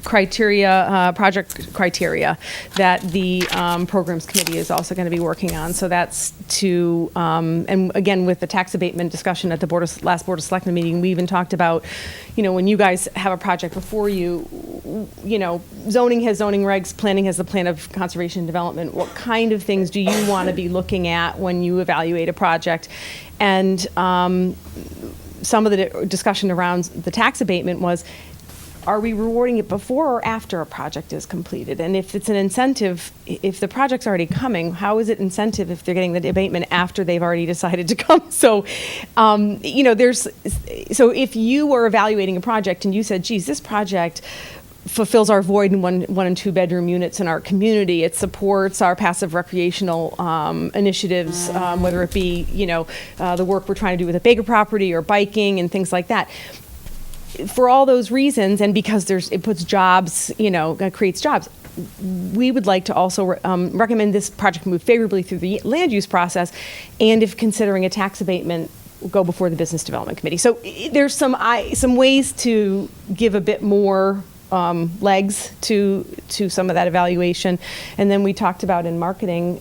criteria, project criteria that the Programs Committee is also going to be working on. So that's to, and again, with the tax abatement discussion at the last Board of Selectmen meeting, we even talked about, when you guys have a project before you, zoning has zoning regs, planning has the plan of conservation and development. What kind of things do you want to be looking at when you evaluate a project? And some of the discussion around the tax abatement was, are we rewarding it before or after a project is completed? And if it's an incentive, if the project's already coming, how is it incentive if they're getting the abatement after they've already decided to come? So, so if you were evaluating a project and you said, geez, this project fulfills our void in one and two bedroom units in our community. It supports our passive recreational initiatives, whether it be, the work we're trying to do with a Baker property or biking and things like that. For all those reasons, and because it puts jobs, creates jobs, we would like to also recommend this project move favorably through the land use process, and if considering a tax abatement, go before the Business Development Committee. So there's some ways to give a bit more legs to some of that evaluation. And then we talked about in marketing,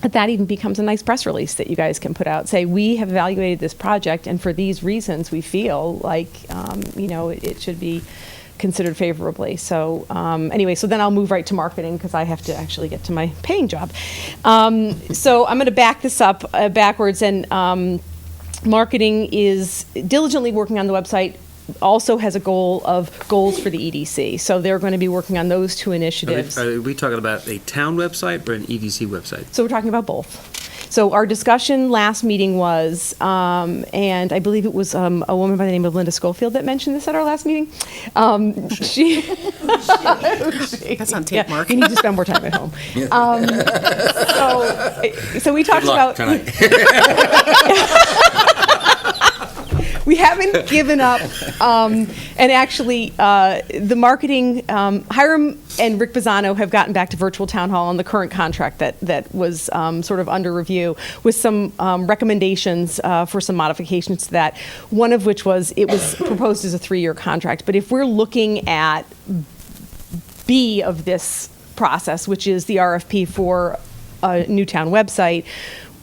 that even becomes a nice press release that you guys can put out. Say, we have evaluated this project, and for these reasons, we feel like, it should be considered favorably. So anyway, so then I'll move right to marketing because I have to actually get to my paying job. So I'm going to back this up backwards, and marketing is diligently working on the website, also has a goals for the EDC. So they're going to be working on those two initiatives. Are we talking about a town website or an EDC website? So we're talking about both. So our discussion last meeting was, and I believe it was a woman by the name of Linda Schofield that mentioned this at our last meeting. That's on tape, Mark. You need to spend more time at home. So we talked about. We haven't given up, and actually, the marketing, Hiram and Rick Bizzano have gotten back to virtual town hall on the current contract that was sort of under review, with some recommendations for some modifications to that, one of which was it was proposed as a 3-year contract. But if we're looking at B of this process, which is the RFP for a new town website,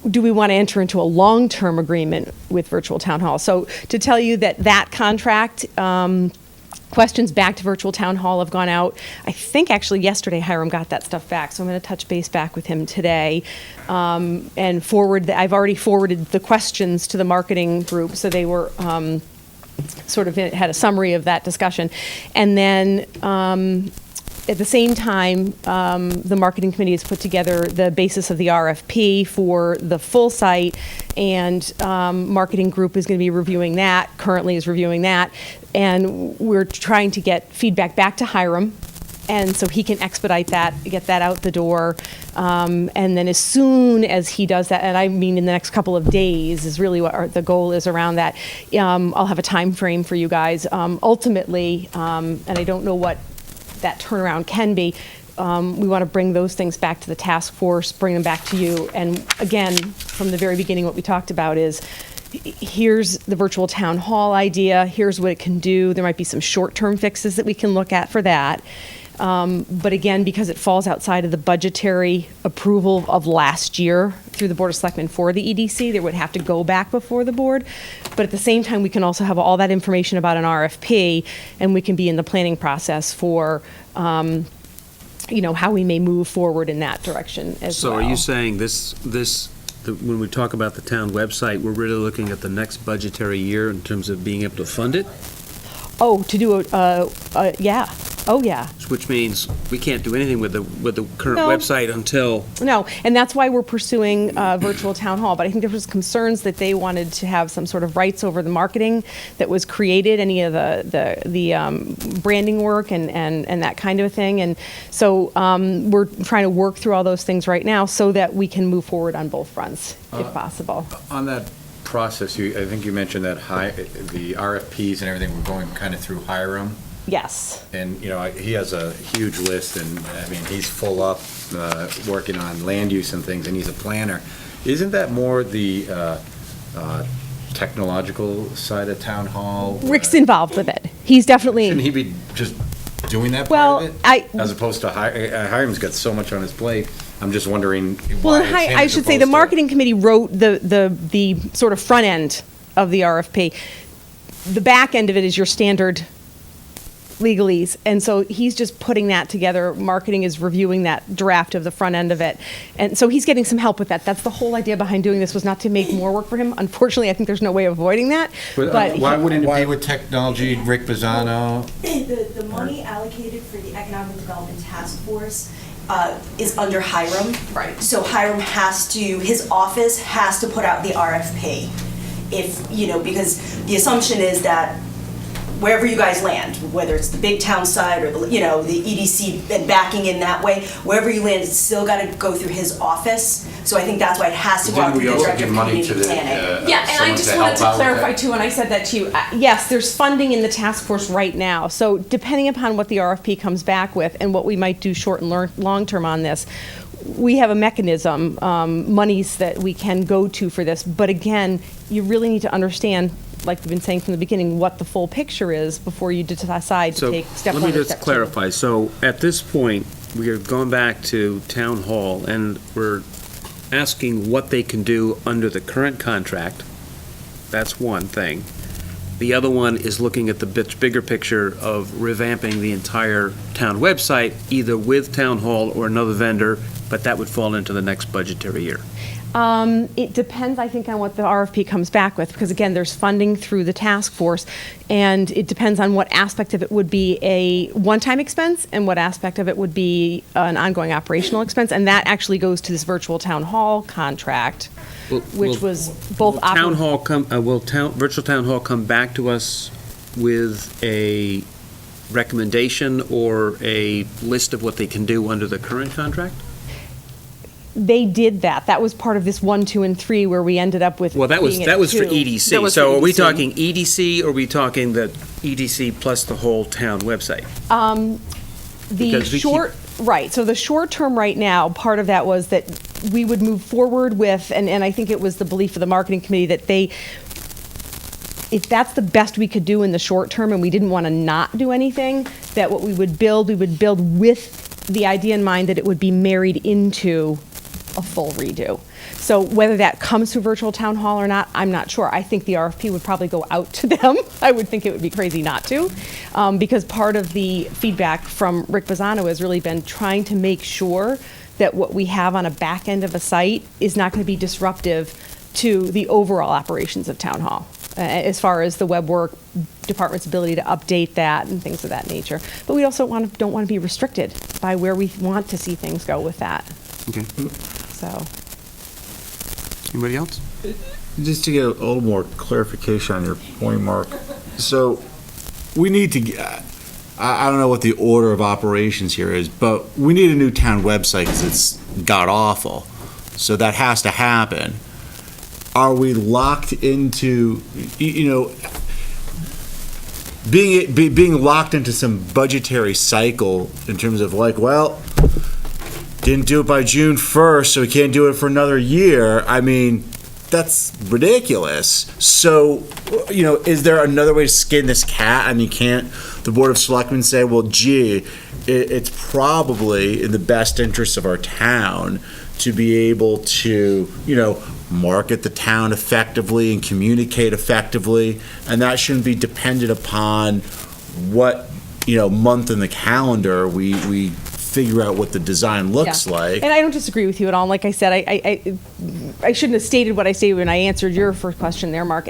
do we want to enter into a long-term agreement with virtual town hall? So to tell you that contract, questions back to virtual town hall have gone out. I think actually yesterday Hiram got that stuff back, so I'm going to touch base back with him today and I've already forwarded the questions to the marketing group, so they were sort of had a summary of that discussion. And then at the same time, the marketing committee has put together the basis of the RFP for the full site, and marketing group is going to be reviewing that, currently is reviewing that, and we're trying to get feedback back to Hiram, and so he can expedite that, get that out the door, and then as soon as he does that, and I mean in the next couple of days is really what the goal is around that, I'll have a time frame for you guys. Ultimately, and I don't know what that turnaround can be, we want to bring those things back to the task force, bring them back to you. And again, from the very beginning, what we talked about is, here's the virtual town hall idea, here's what it can do. There might be some short-term fixes that we can look at for that. But again, because it falls outside of the budgetary approval of last year through the Board of Selectmen for the EDC, they would have to go back before the board. But at the same time, we can also have all that information about an RFP, and we can be in the planning process for, how we may move forward in that direction as well. So are you saying when we talk about the town website, we're really looking at the next budgetary year in terms of being able to fund it? Oh, to do yeah. Oh, yeah. Which means we can't do anything with the current No. website until... No, and that's why we're pursuing virtual town hall. But I think there was concerns that they wanted to have some sort of rights over the marketing that was created, any of the branding work and that kind of a thing. And so we're trying to work through all those things right now so that we can move forward on both fronts, if possible. On that process, I think you mentioned that the RFPs and everything were going kind of through Hiram. Yes. And, he has a huge list, and, he's full up working on land use and things, and he's a planner. Isn't that more the technological side of town hall? Rick's involved with it. He's definitely... Shouldn't he be just doing that Well, part of it? As opposed to Hiram's got so much on his plate. I'm just wondering why it's him I should say the opposed to- marketing committee wrote the sort of front end of the RFP. The back end of it is your standard legalese, and so he's just putting that together. Marketing is reviewing that draft of the front end of it, and so he's getting some help with that. That's the whole idea behind doing this, was not to make more work for him. Unfortunately, I think there's no way of avoiding that. But why wouldn't it be with technology, Rick Bizzano? The money allocated for the Economic Development Task Force is under Hiram. Right. So Hiram his office has to put out the RFP. Because the assumption is that wherever you guys land, whether it's the big town side or the EDC and backing in that way, wherever you land, it's still got to go through his office. So I think that's why it has to go out Didn't through we the also Director give of money Community to the, Planning. Yeah, and I someone just to wanted help to out with clarify that? too, and I said that to you, yes, there's funding in the task force right now. So depending upon what the RFP comes back with and what we might do short and long-term on this, we have a mechanism, monies that we can go to for this. But again, you really need to understand, like we've been saying from the beginning, what the full picture is before you decide to So take step let one me or just step two. clarify. So at this point, we are going back to town hall, and we're asking what they can do under the current contract. That's one thing. The other one is looking at the bigger picture of revamping the entire town website, either with town hall or another vendor, but that would fall into the next budgetary year. It depends, I think, on what the RFP comes back with, because again, there's funding through the task force, and it depends on what aspect of it would be a one-time expense and what aspect of it would be an ongoing operational expense, and that actually goes to this virtual town hall contract, which was both. Will town hall virtual town hall come back to us with a recommendation or a list of what they can do under the current contract? They did that. That was part of this 1, 2, and 3 where we ended up with. Well, that was being at for 2. EDC. That was So for are we EDC. talking EDC, or are we talking the EDC plus the whole town website? The Because we keep- short, right, so the short term right now, part of that was that we would move forward with, and I think it was the belief of the marketing committee that if that's the best we could do in the short term and we didn't want to not do anything, that what we would build with the idea in mind that it would be married into a full redo. So whether that comes through virtual town hall or not, I'm not sure. I think the RFP would probably go out to them. I would think it would be crazy not to, because part of the feedback from Rick Bazzano has really been trying to make sure that what we have on a back end of a site is not going to be disruptive to the overall operations of town hall, as far as the web work department's ability to update that and things of that nature. But we also don't want to be restricted by where we want to see things go with that. Okay. So. Anybody else? Just to get a little more clarification on your point, Mark. So we need to, I don't know what the order of operations here is, but we need a new town website because it's god-awful. So that has to happen. Are we locked into, being locked into some budgetary cycle in terms of like, well, didn't do it by June 1st, so we can't do it for another year. I mean, that's ridiculous. So, is there another way to skin this cat? I mean, can't the Board of Selectmen say, well, gee, it's probably in the best interest of our town to be able to, market the town effectively and communicate effectively, and that shouldn't be dependent upon what, month in the calendar we figure out what the design looks like. And I don't disagree with you at all. Like I said, I shouldn't have stated what I stated when I answered your first question there, Mark.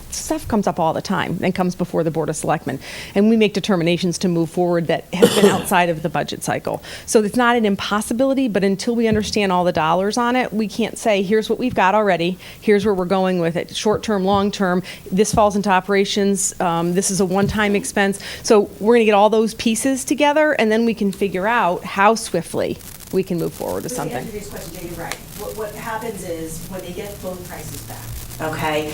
Stuff comes up all the time and comes before the Board of Selectmen, and we make determinations to move forward that have been outside of the budget cycle. So it's not an impossibility, but until we understand all the dollars on it, we can't say, here's what we've got already, here's where we're going with it, short-term, long-term, this falls into operations, this is a one-time expense. So we're going to get all those pieces together, and then we can figure out how swiftly we can move forward with something. To answer this question, Jay, you're right. What happens is, when they get both prices back, okay,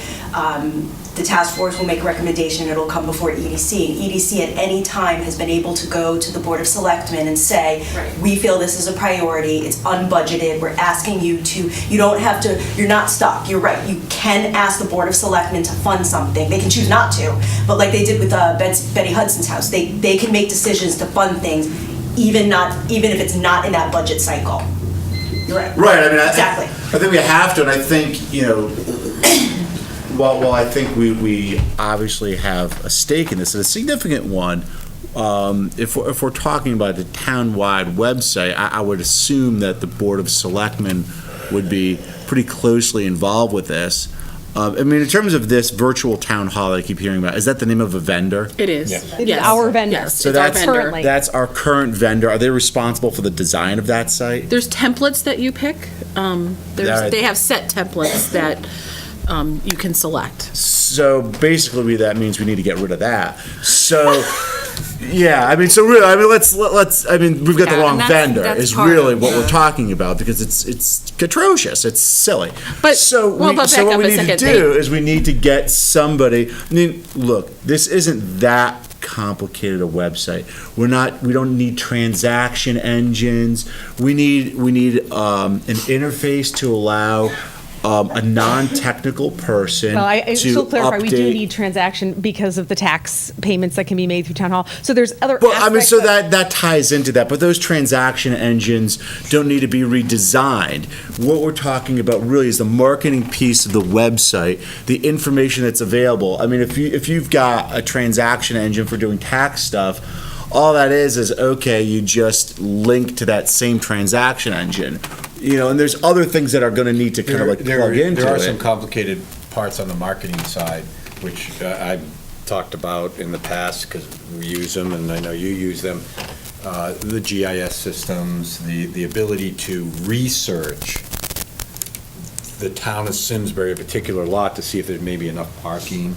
the task force will make a recommendation, it'll come before EDC, and EDC at any time has been able to go to the Board of Selectmen and say, we feel this is a priority, it's unbudgeted, we're asking you to, you don't have to, you're not stuck, you're right, you can ask the Board of Selectmen to fund something, they can choose not to, but like they did with Betty Hudson's house, they can make decisions to fund things, even if it's not in that budget cycle. You're right. Right, I mean, exactly. I think we have to, and I think, well, I think we obviously have a stake in this, and a significant one. If we're talking about the town-wide website, I would assume that the Board of Selectmen would be pretty closely involved with this. I mean, in terms of this virtual town hall I keep hearing about, is that the name of a vendor? It is. Yeah. It is our vendor. Yes, So it's our that's vendor. That's our current vendor. Are they responsible for the design of that site? There's templates that you pick. Right. They have set templates that you can select. So basically, that means we need to get rid of that. So, yeah, I mean, let's. I mean, we've got the Yeah, wrong and vendor. that's Is part really of what the- we're talking about, because it's atrocious. It's silly. But- so well, but back what up we a need second. to do is we need to get somebody. I mean, look, this isn't that complicated a website. We don't need transaction engines. We need an interface to allow a non-technical person Well, I to still clarify, we do update- need transaction because of the tax payments that can be made through town hall. So there's other Well, I mean, aspects so of- that ties into that, but those transaction engines don't need to be redesigned. What we're talking about really is the marketing piece of the website, the information that's available. I mean, if you've got a transaction engine for doing tax stuff, all that is okay, you just link to that same transaction engine. And there's other things that are going to need to kind of like plug into it. There are some complicated parts on the marketing side, which I've talked about in the past, because we use them, and I know you use them. The GIS systems, the ability to research the town of Simsbury, a particular lot, to see if there may be enough parking.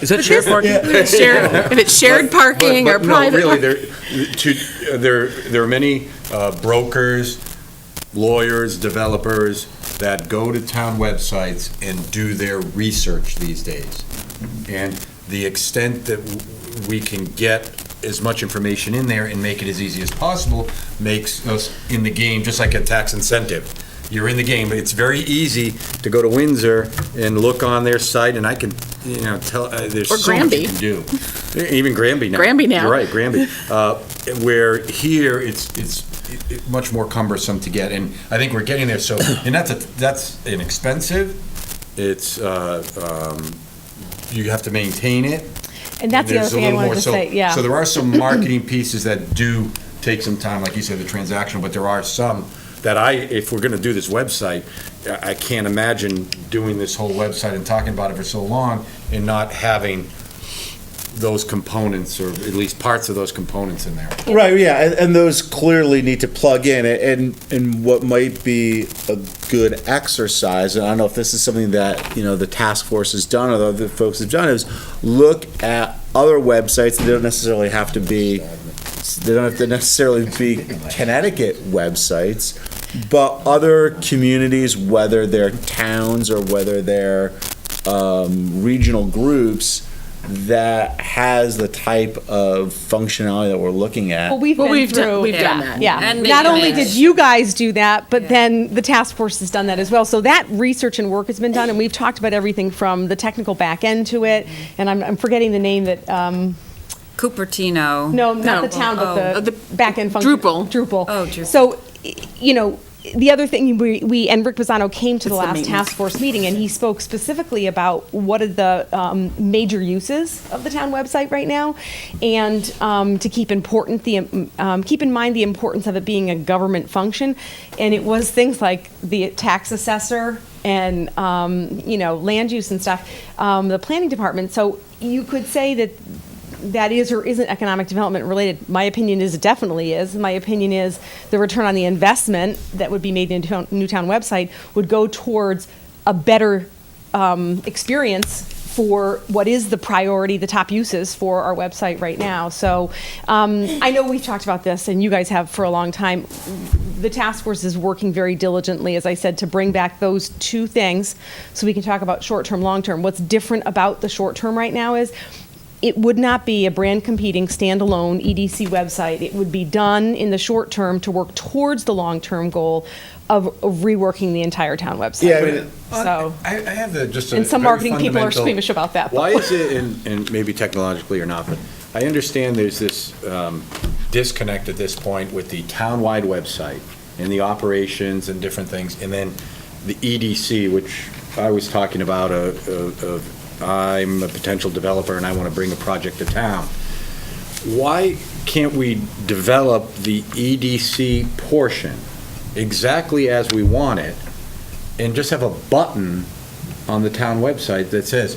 Is that shared parking? If it's shared parking or But private. no, really, there are many brokers, lawyers, developers that go to town websites and do their research these days. And the extent that we can get as much information in there and make it as easy as possible makes us in the game, just like a tax incentive. You're in the game. It's very easy to go to Windsor and look on their site, and I can, tell, there's Or so much you Granby. can do. Even Granby now. Granby now. You're right, Granby. Where here, it's much more cumbersome to get, and I think we're getting there, so, and that's inexpensive. It's, you have to maintain it. And that's the other There's a thing I little wanted more. to So- say, yeah. So there are some marketing pieces that do take some time, like you said, the transaction, but there are some that if we're gonna do this website, I can't imagine doing this whole website and talking about it for so long and not having those components, or at least parts of those components in there. Right, yeah, and those clearly need to plug in, and what might be a good exercise, and I don't know if this is something that, the task force has done, or the other folks have done, is look at other websites. They don't necessarily have to be Connecticut websites, but other communities, whether they're towns or whether they're regional groups, that has the type of functionality that we're looking at. Well, we've done that. Yeah. And Not making only it. did you guys do that, but then the task force has done that as well. So that research and work has been done, and we've talked about everything from the technical back end to it. And I'm forgetting the name that, Cupertino. no, not the town, but the back end function. Drupal. Oh, Drupal. So, the other thing, and Rick Pisano came to the It's the last maintenance. task force meeting, and he spoke specifically about what are the major uses of the town website right now, and to keep in mind the importance of it being a government function. And it was things like the tax assessor and, land use and stuff, the planning department. So you could say that is or isn't economic development related. My opinion is it definitely is. My opinion is the return on the investment that would be made in a new town website would go towards a better experience for what is the priority, the top uses for our website right now. So I know we've talked about this, and you guys have for a long time. The task force is working very diligently, as I said, to bring back those two things so we can talk about short-term, long-term. What's different about the short-term right now is it would not be a brand competing standalone EDC website. It would be done in the short term to work towards the long-term goal of reworking the entire town website. Yeah, I mean, So, I have just a and some very marketing people are fundamental- squeamish about that. Why is it, and maybe technologically or not, but I understand there's this disconnect at this point with the town-wide website and the operations and different things, and then the EDC, which I was talking about, I'm a potential developer and I want to bring a project to town. Why can't we develop the EDC portion exactly as we want it and just have a button on the town website that says,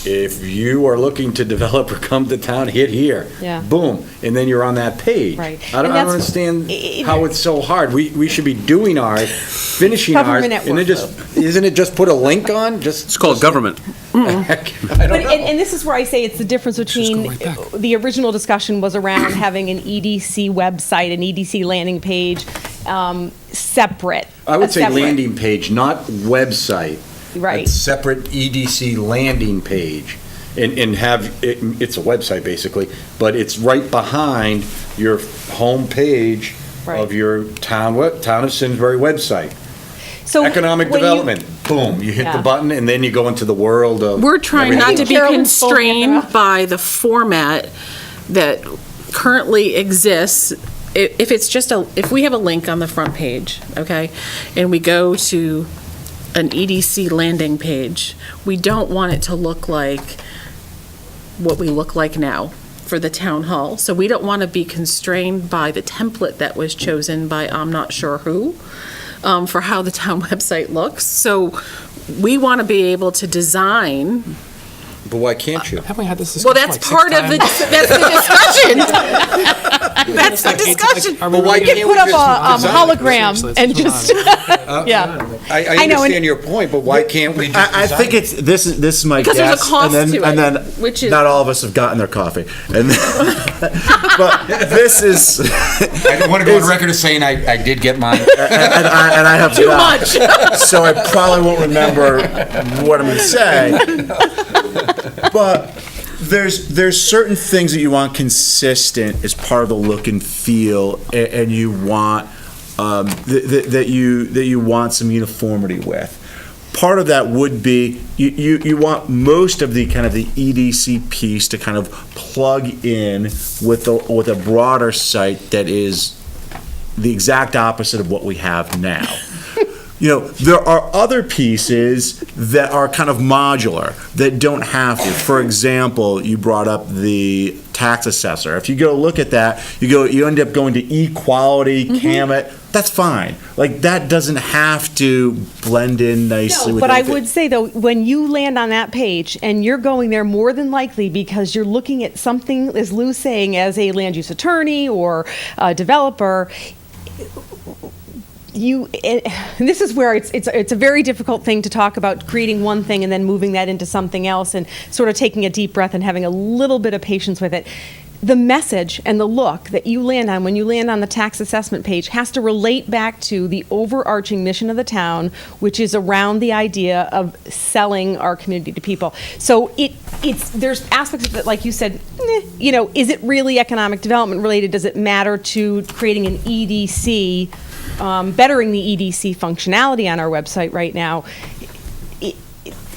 if you are looking to develop or come to town, hit here. Yeah. Boom, and then you're on that page. Right. I don't And that's- understand how it's so hard. We should be doing ours, finishing ours, Government at and then work, isn't it just put a link on? It's called government. I But, don't know. and this is where I say it's the difference between, the original discussion was around having an EDC website, an EDC landing page, separate. I would say separate. landing page, not website. Right. a separate EDC landing page and have, it's a website basically, but it's right behind your home page Right. of your town of Simsbury website. So Economic when you- development, boom, you hit Yeah. the button, and then you go into the world of. We're trying not to be Carolyn's spoken constrained about. by the format that currently exists. If it's just if we have a link on the front page, okay, and we go to an EDC landing page, we don't want it to look like what we look like now for the town hall. So we don't want to be constrained by the template that was chosen by I'm not sure who, for how the town website looks. So we want to be able to design. But why can't you? Haven't we had this Well, discussion that's like part of the, that's the discussion. That's the discussion. But why You could can't put we up just a design it? hologram Seriously, and let's just, move yeah. I I know, and- understand your point, but why can't we just I design think it? it's, this is my guess. Because there's a cost and then, to and it, then which is- not all of us have gotten their coffee. And then, but this is, I don't want to go on record as saying I did get mine. and I have Too not. much. So I probably won't remember what I'm going to say. But there's certain things that you want consistent as part of the look and feel, and you want that you want some uniformity with. Part of that would be you want most of the kind of the EDC piece to kind of plug in with a broader site that is the exact opposite of what we have now. You know, there are other pieces that are kind of modular, that don't have to. For example, you brought up the tax assessor. If you go look at that, you end up going to equality, CAMET, that's fine. Like, that doesn't have to blend in nicely with But I everything. would say, though, when you land on that page, and you're going there more than likely because you're looking at something, as Lou's saying, as a land use attorney or a developer, this is where it's a very difficult thing to talk about, creating one thing and then moving that into something else, and sort of taking a deep breath and having a little bit of patience with it. The message and the look that you land on when you land on the tax assessment page has to relate back to the overarching mission of the town, which is around the idea of selling our community to people. So there's aspects of it, like you said, is it really economic development related? Does it matter to creating an EDC, bettering the EDC functionality on our website right now?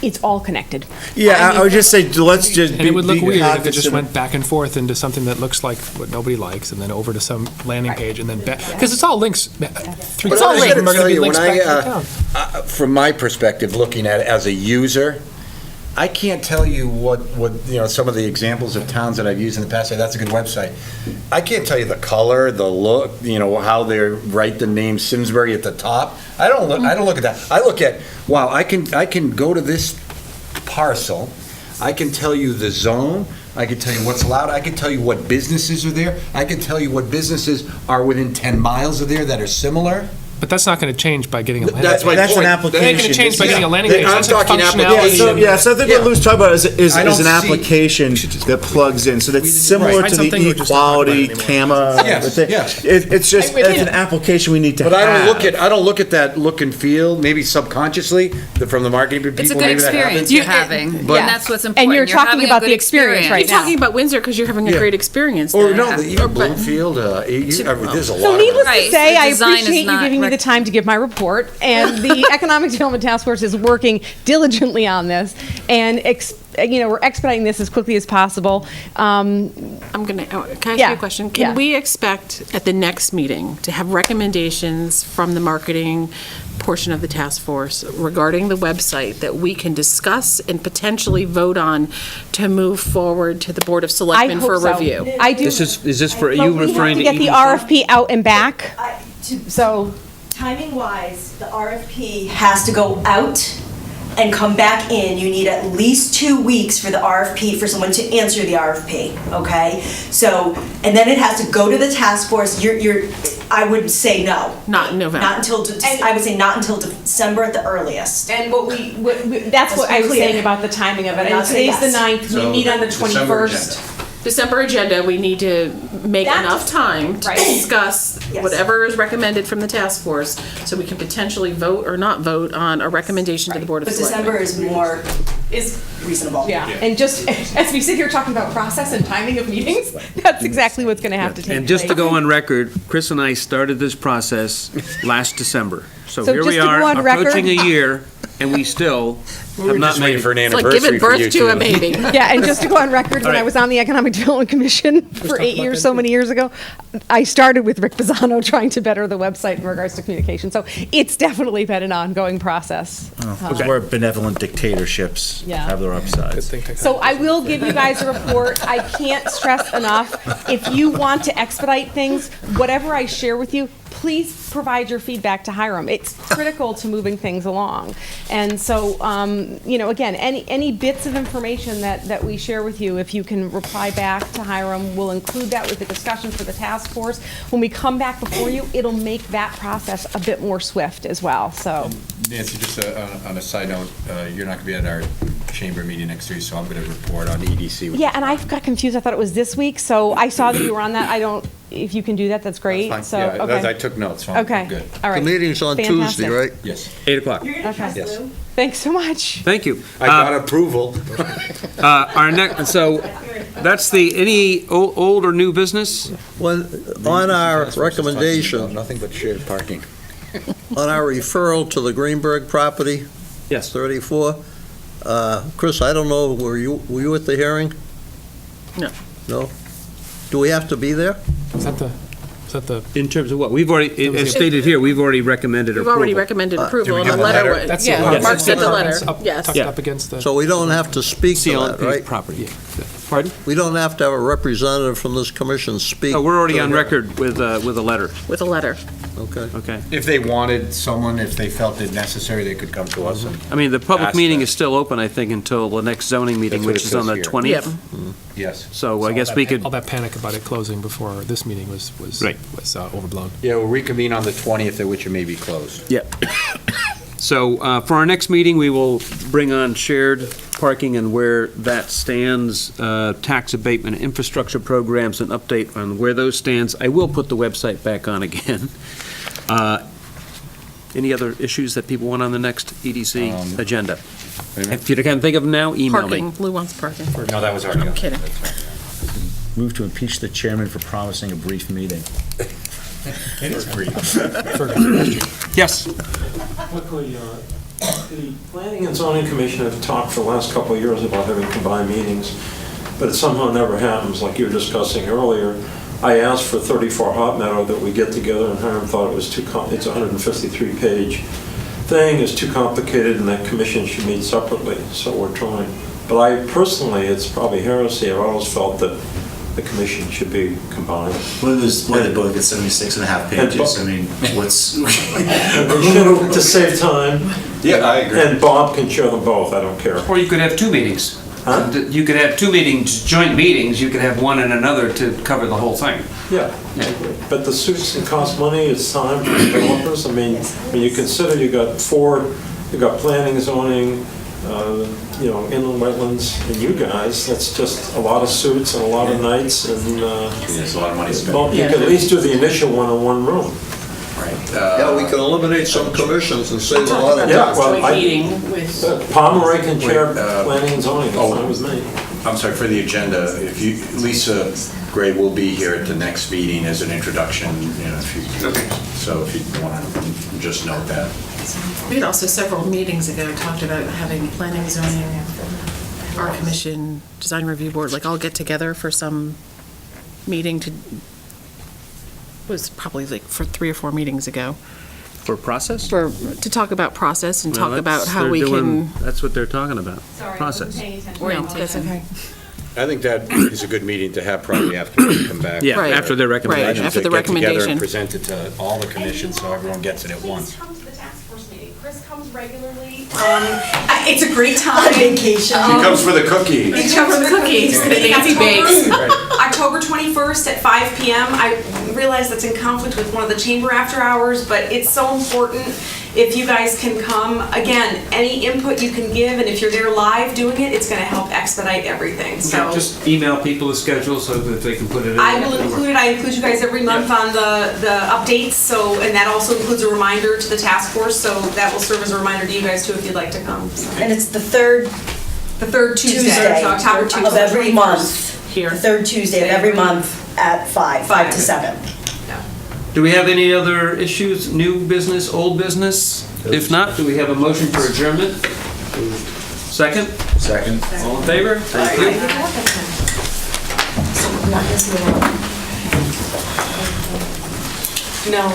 It's all connected. Yeah, I would just say, let's just And it would look be weird if it cognizant just of- went back and forth into something that looks like what nobody likes, and then over to some landing page, and then back, because it's all links. But All I links gotta are going tell to be you, links when back to the town. from my perspective, looking at it as a user, I can't tell you what some of the examples of towns that I've used in the past say that's a good website. I can't tell you the color, the look, how they write the name Simsbury at the top. I don't look at that. I look at, wow, I can go to this parcel. I can tell you the zone. I can tell you what's allowed. I can tell you what businesses are there. I can tell you what businesses are within 10 miles of there that are similar. But that's not going to change by getting a landing That's my page. That's point. an application. It ain't going to change by getting a landing page. I'm That's a talking functionality. Yeah, so I think what Lou's talking about is I don't an see- application that plugs in, so that's similar Right. to the Something we're just not talking equality, about CAMA. Yes, thing. yes. It's just, it's an application we need to have. But I don't look at that look and feel, maybe subconsciously, from the marketing people. It's a good maybe that experience happens. you're having, and but- that's what's important. And you're talking having a about good the experience right You're now. talking about Windsor because you're having a Yeah. great experience Or there. no, even Or- but- Bloomfield, there's a lot So of needless Right, to say, the I design is appreciate you not giving me the time to give my report, and the Economic Development Task Force is working diligently on this, and we're expediting this as quickly as possible. I'm going to, can I ask Yeah, you a question? yeah. Can we expect at the next meeting to have recommendations from the marketing portion of the task force regarding the website that we can discuss and potentially vote on to move forward to the Board of Selectmen for hope so. review? I do. Is this for, are But you we have referring to get the EDC? RFP out and back, so. Timing-wise, the RFP has to go out and come back in. You need at least 2 weeks for the RFP, for someone to answer the RFP, okay? So, and then it has to go to the task force. I would say no. Not in November. Not until, I would say not until December at the earliest. And that's what I was saying about the timing of it. And today's the 9th, we meet on the 21st. December agenda, we need to make That's- enough time to right. discuss Yes. whatever is recommended from the task force, so we can potentially vote or not vote on a recommendation to the Board of But Selectmen. December is reasonable. Yeah, and just as we sit here talking about process and timing of meetings, that's exactly what's going to have to take place. And just to go on record, Chris and I started this process last December. So So here just we to go are, on record- approaching a year, and we still have not Just made waiting for it. an It's like anniversary giving for you birth to a two. baby. Yeah, and just to go on record, when All I right. was on the Economic Development Commission for 8 years, so many years ago, I started with Rick Pisano trying to better the website in regards to communication. So it's definitely been an ongoing process. Because where benevolent dictatorships Yeah. have their upsides. So I will give you guys a report. I can't stress enough, if you want to expedite things, whatever I share with you, please provide your feedback to Hiram. It's critical to moving things along. And so, again, any bits of information that we share with you, if you can reply back to Hiram, we'll include that with the discussion for the task force. When we come back before you, it'll make that process a bit more swift as well, so. Nancy, just on a side note, you're not going to be at our chamber meeting next week, so I'm going to report on EDC. with Yeah, and I got confused. I thought it was this week, so I saw that you were on that. If you can do that, that's great. Fine. So, Yeah, okay. I took notes, so I'm Okay, good. all The right. meeting's on Fantastic. Tuesday, right? Yes. 8 o'clock. Okay. Yes. Thanks so much. Thank you. I got approval. Our next, so that's any old or new business? When, on our recommendation, Nothing but shared parking. on our referral to the Greenberg property, Yes. 34, Chris, I don't know, were you at the hearing? No. No? Do we have to be there? Is that the, In terms of what? We've already, was as the- stated here, we've already recommended We've approval. already recommended approval, and give the the letter, letter? that's the yeah, one. Mark sent the letter, It's up- yes. tucked up against the. So we don't have to speak to that, CLNP right? property. Pardon? We don't have to have a representative from this commission speak. Oh, we're already to on the- record with a letter. With a letter. Okay. Okay. If they wanted someone, if they felt it necessary, they could come to us and, I mean, the public Ask meeting that. is still open, I think, until the next zoning meeting, That's what which it is on says the here. 20th. yes. So I guess we could, All that panic about it closing before this meeting was Right. overblown. Yeah, we'll reconvene on the 20th, at which it may be closed. yeah. So for our next meeting, we will bring on shared parking and where that stands, tax abatement, infrastructure programs, an update on where those stands. I will put the website back on again. Any other issues that people want on the next EDC agenda? If you can think of them now, email me. Parking, Lou wants parking. No, that was already. I'm kidding. Move to impeach the chairman for promising a brief meeting. It is brief. Yes. Quickly, the Planning and Zoning Commission have talked for the last couple of years about having combined meetings, but it somehow never happens, like you were discussing earlier. I asked for 34 Hot Meadow that we get together, and Hiram thought it was it's a 153-page thing, it's too complicated, and that commission should meet separately, so we're trying. But I personally, it's probably heresy, I've always felt that the commission should be combined. Well, they both get 76 and a half pages. I mean, what's... And they should, to save time. Yeah, I agree. And Bob can chair them both, I don't care. Or you could have two meetings. Huh? You could have two meetings, joint meetings, you could have one and another to cover the whole thing. Yeah, but the suits and cost money, it's time for developers. I mean, when you consider you got planning, zoning, inland wetlands, and you guys, that's just a lot of suits and a lot of nights, and There's a lot of money spent. well, you could at least do the initial one in one room. Yeah, we can eliminate some commissions and save a lot of. Yeah, well, Meeting with. Pomeroy can chair Wait, planning and zoning, that's fine with me. I'm sorry, for the agenda, if you, Lisa Gray will be here at the next meeting as an introduction, so if you want to just note that. We had also several meetings ago talked about having planning, zoning, our commission, design review board, like all get together for some meeting was probably like for 3 or 4 meetings ago. For process? To talk about process and Well, talk about that's- how they're we doing- can. That's what they're talking about, Sorry, process. No, that's okay. I think that is a good meeting to have probably after they come back. Yeah, Right. after their recommendation. Right, after the Get together recommendation. and present it to all the commissions so everyone gets it at once. Please come to the task force meeting. Chris comes regularly. It's a great time. Vacation. He comes for the cookies. He comes for the cookies. The Nancy bakes. October October 21st at 5 PM. I realize that's in conflict with one of the chamber after hours, but it's so important if you guys can come. Again, any input you can give, and if you're there live doing it, it's going to help expedite everything. So Just email people the schedule so that they can put it in. I will include it. I include you guys every month on the updates. So, and that also includes a reminder to the task force. So that will serve as a reminder to you guys too if you'd like to come. So. And it's the third Tuesday, so October 21st of every month. Here. The third Tuesday of every month at 5 to 7. Do we have any other issues, new business, old business? If not, do we have a motion for adjournment? Second? Second. All in favor? Thank you. Not this little one. No.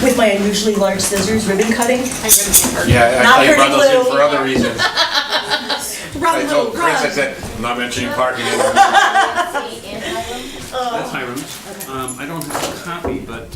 With my unusually large scissors, ribbon cutting. Yeah, Not I brought those in hurting for other reasons. Run, I little, told Chris, I run. said, I'm not mentioning parking anymore. That's Hiram's. I don't have a copy, but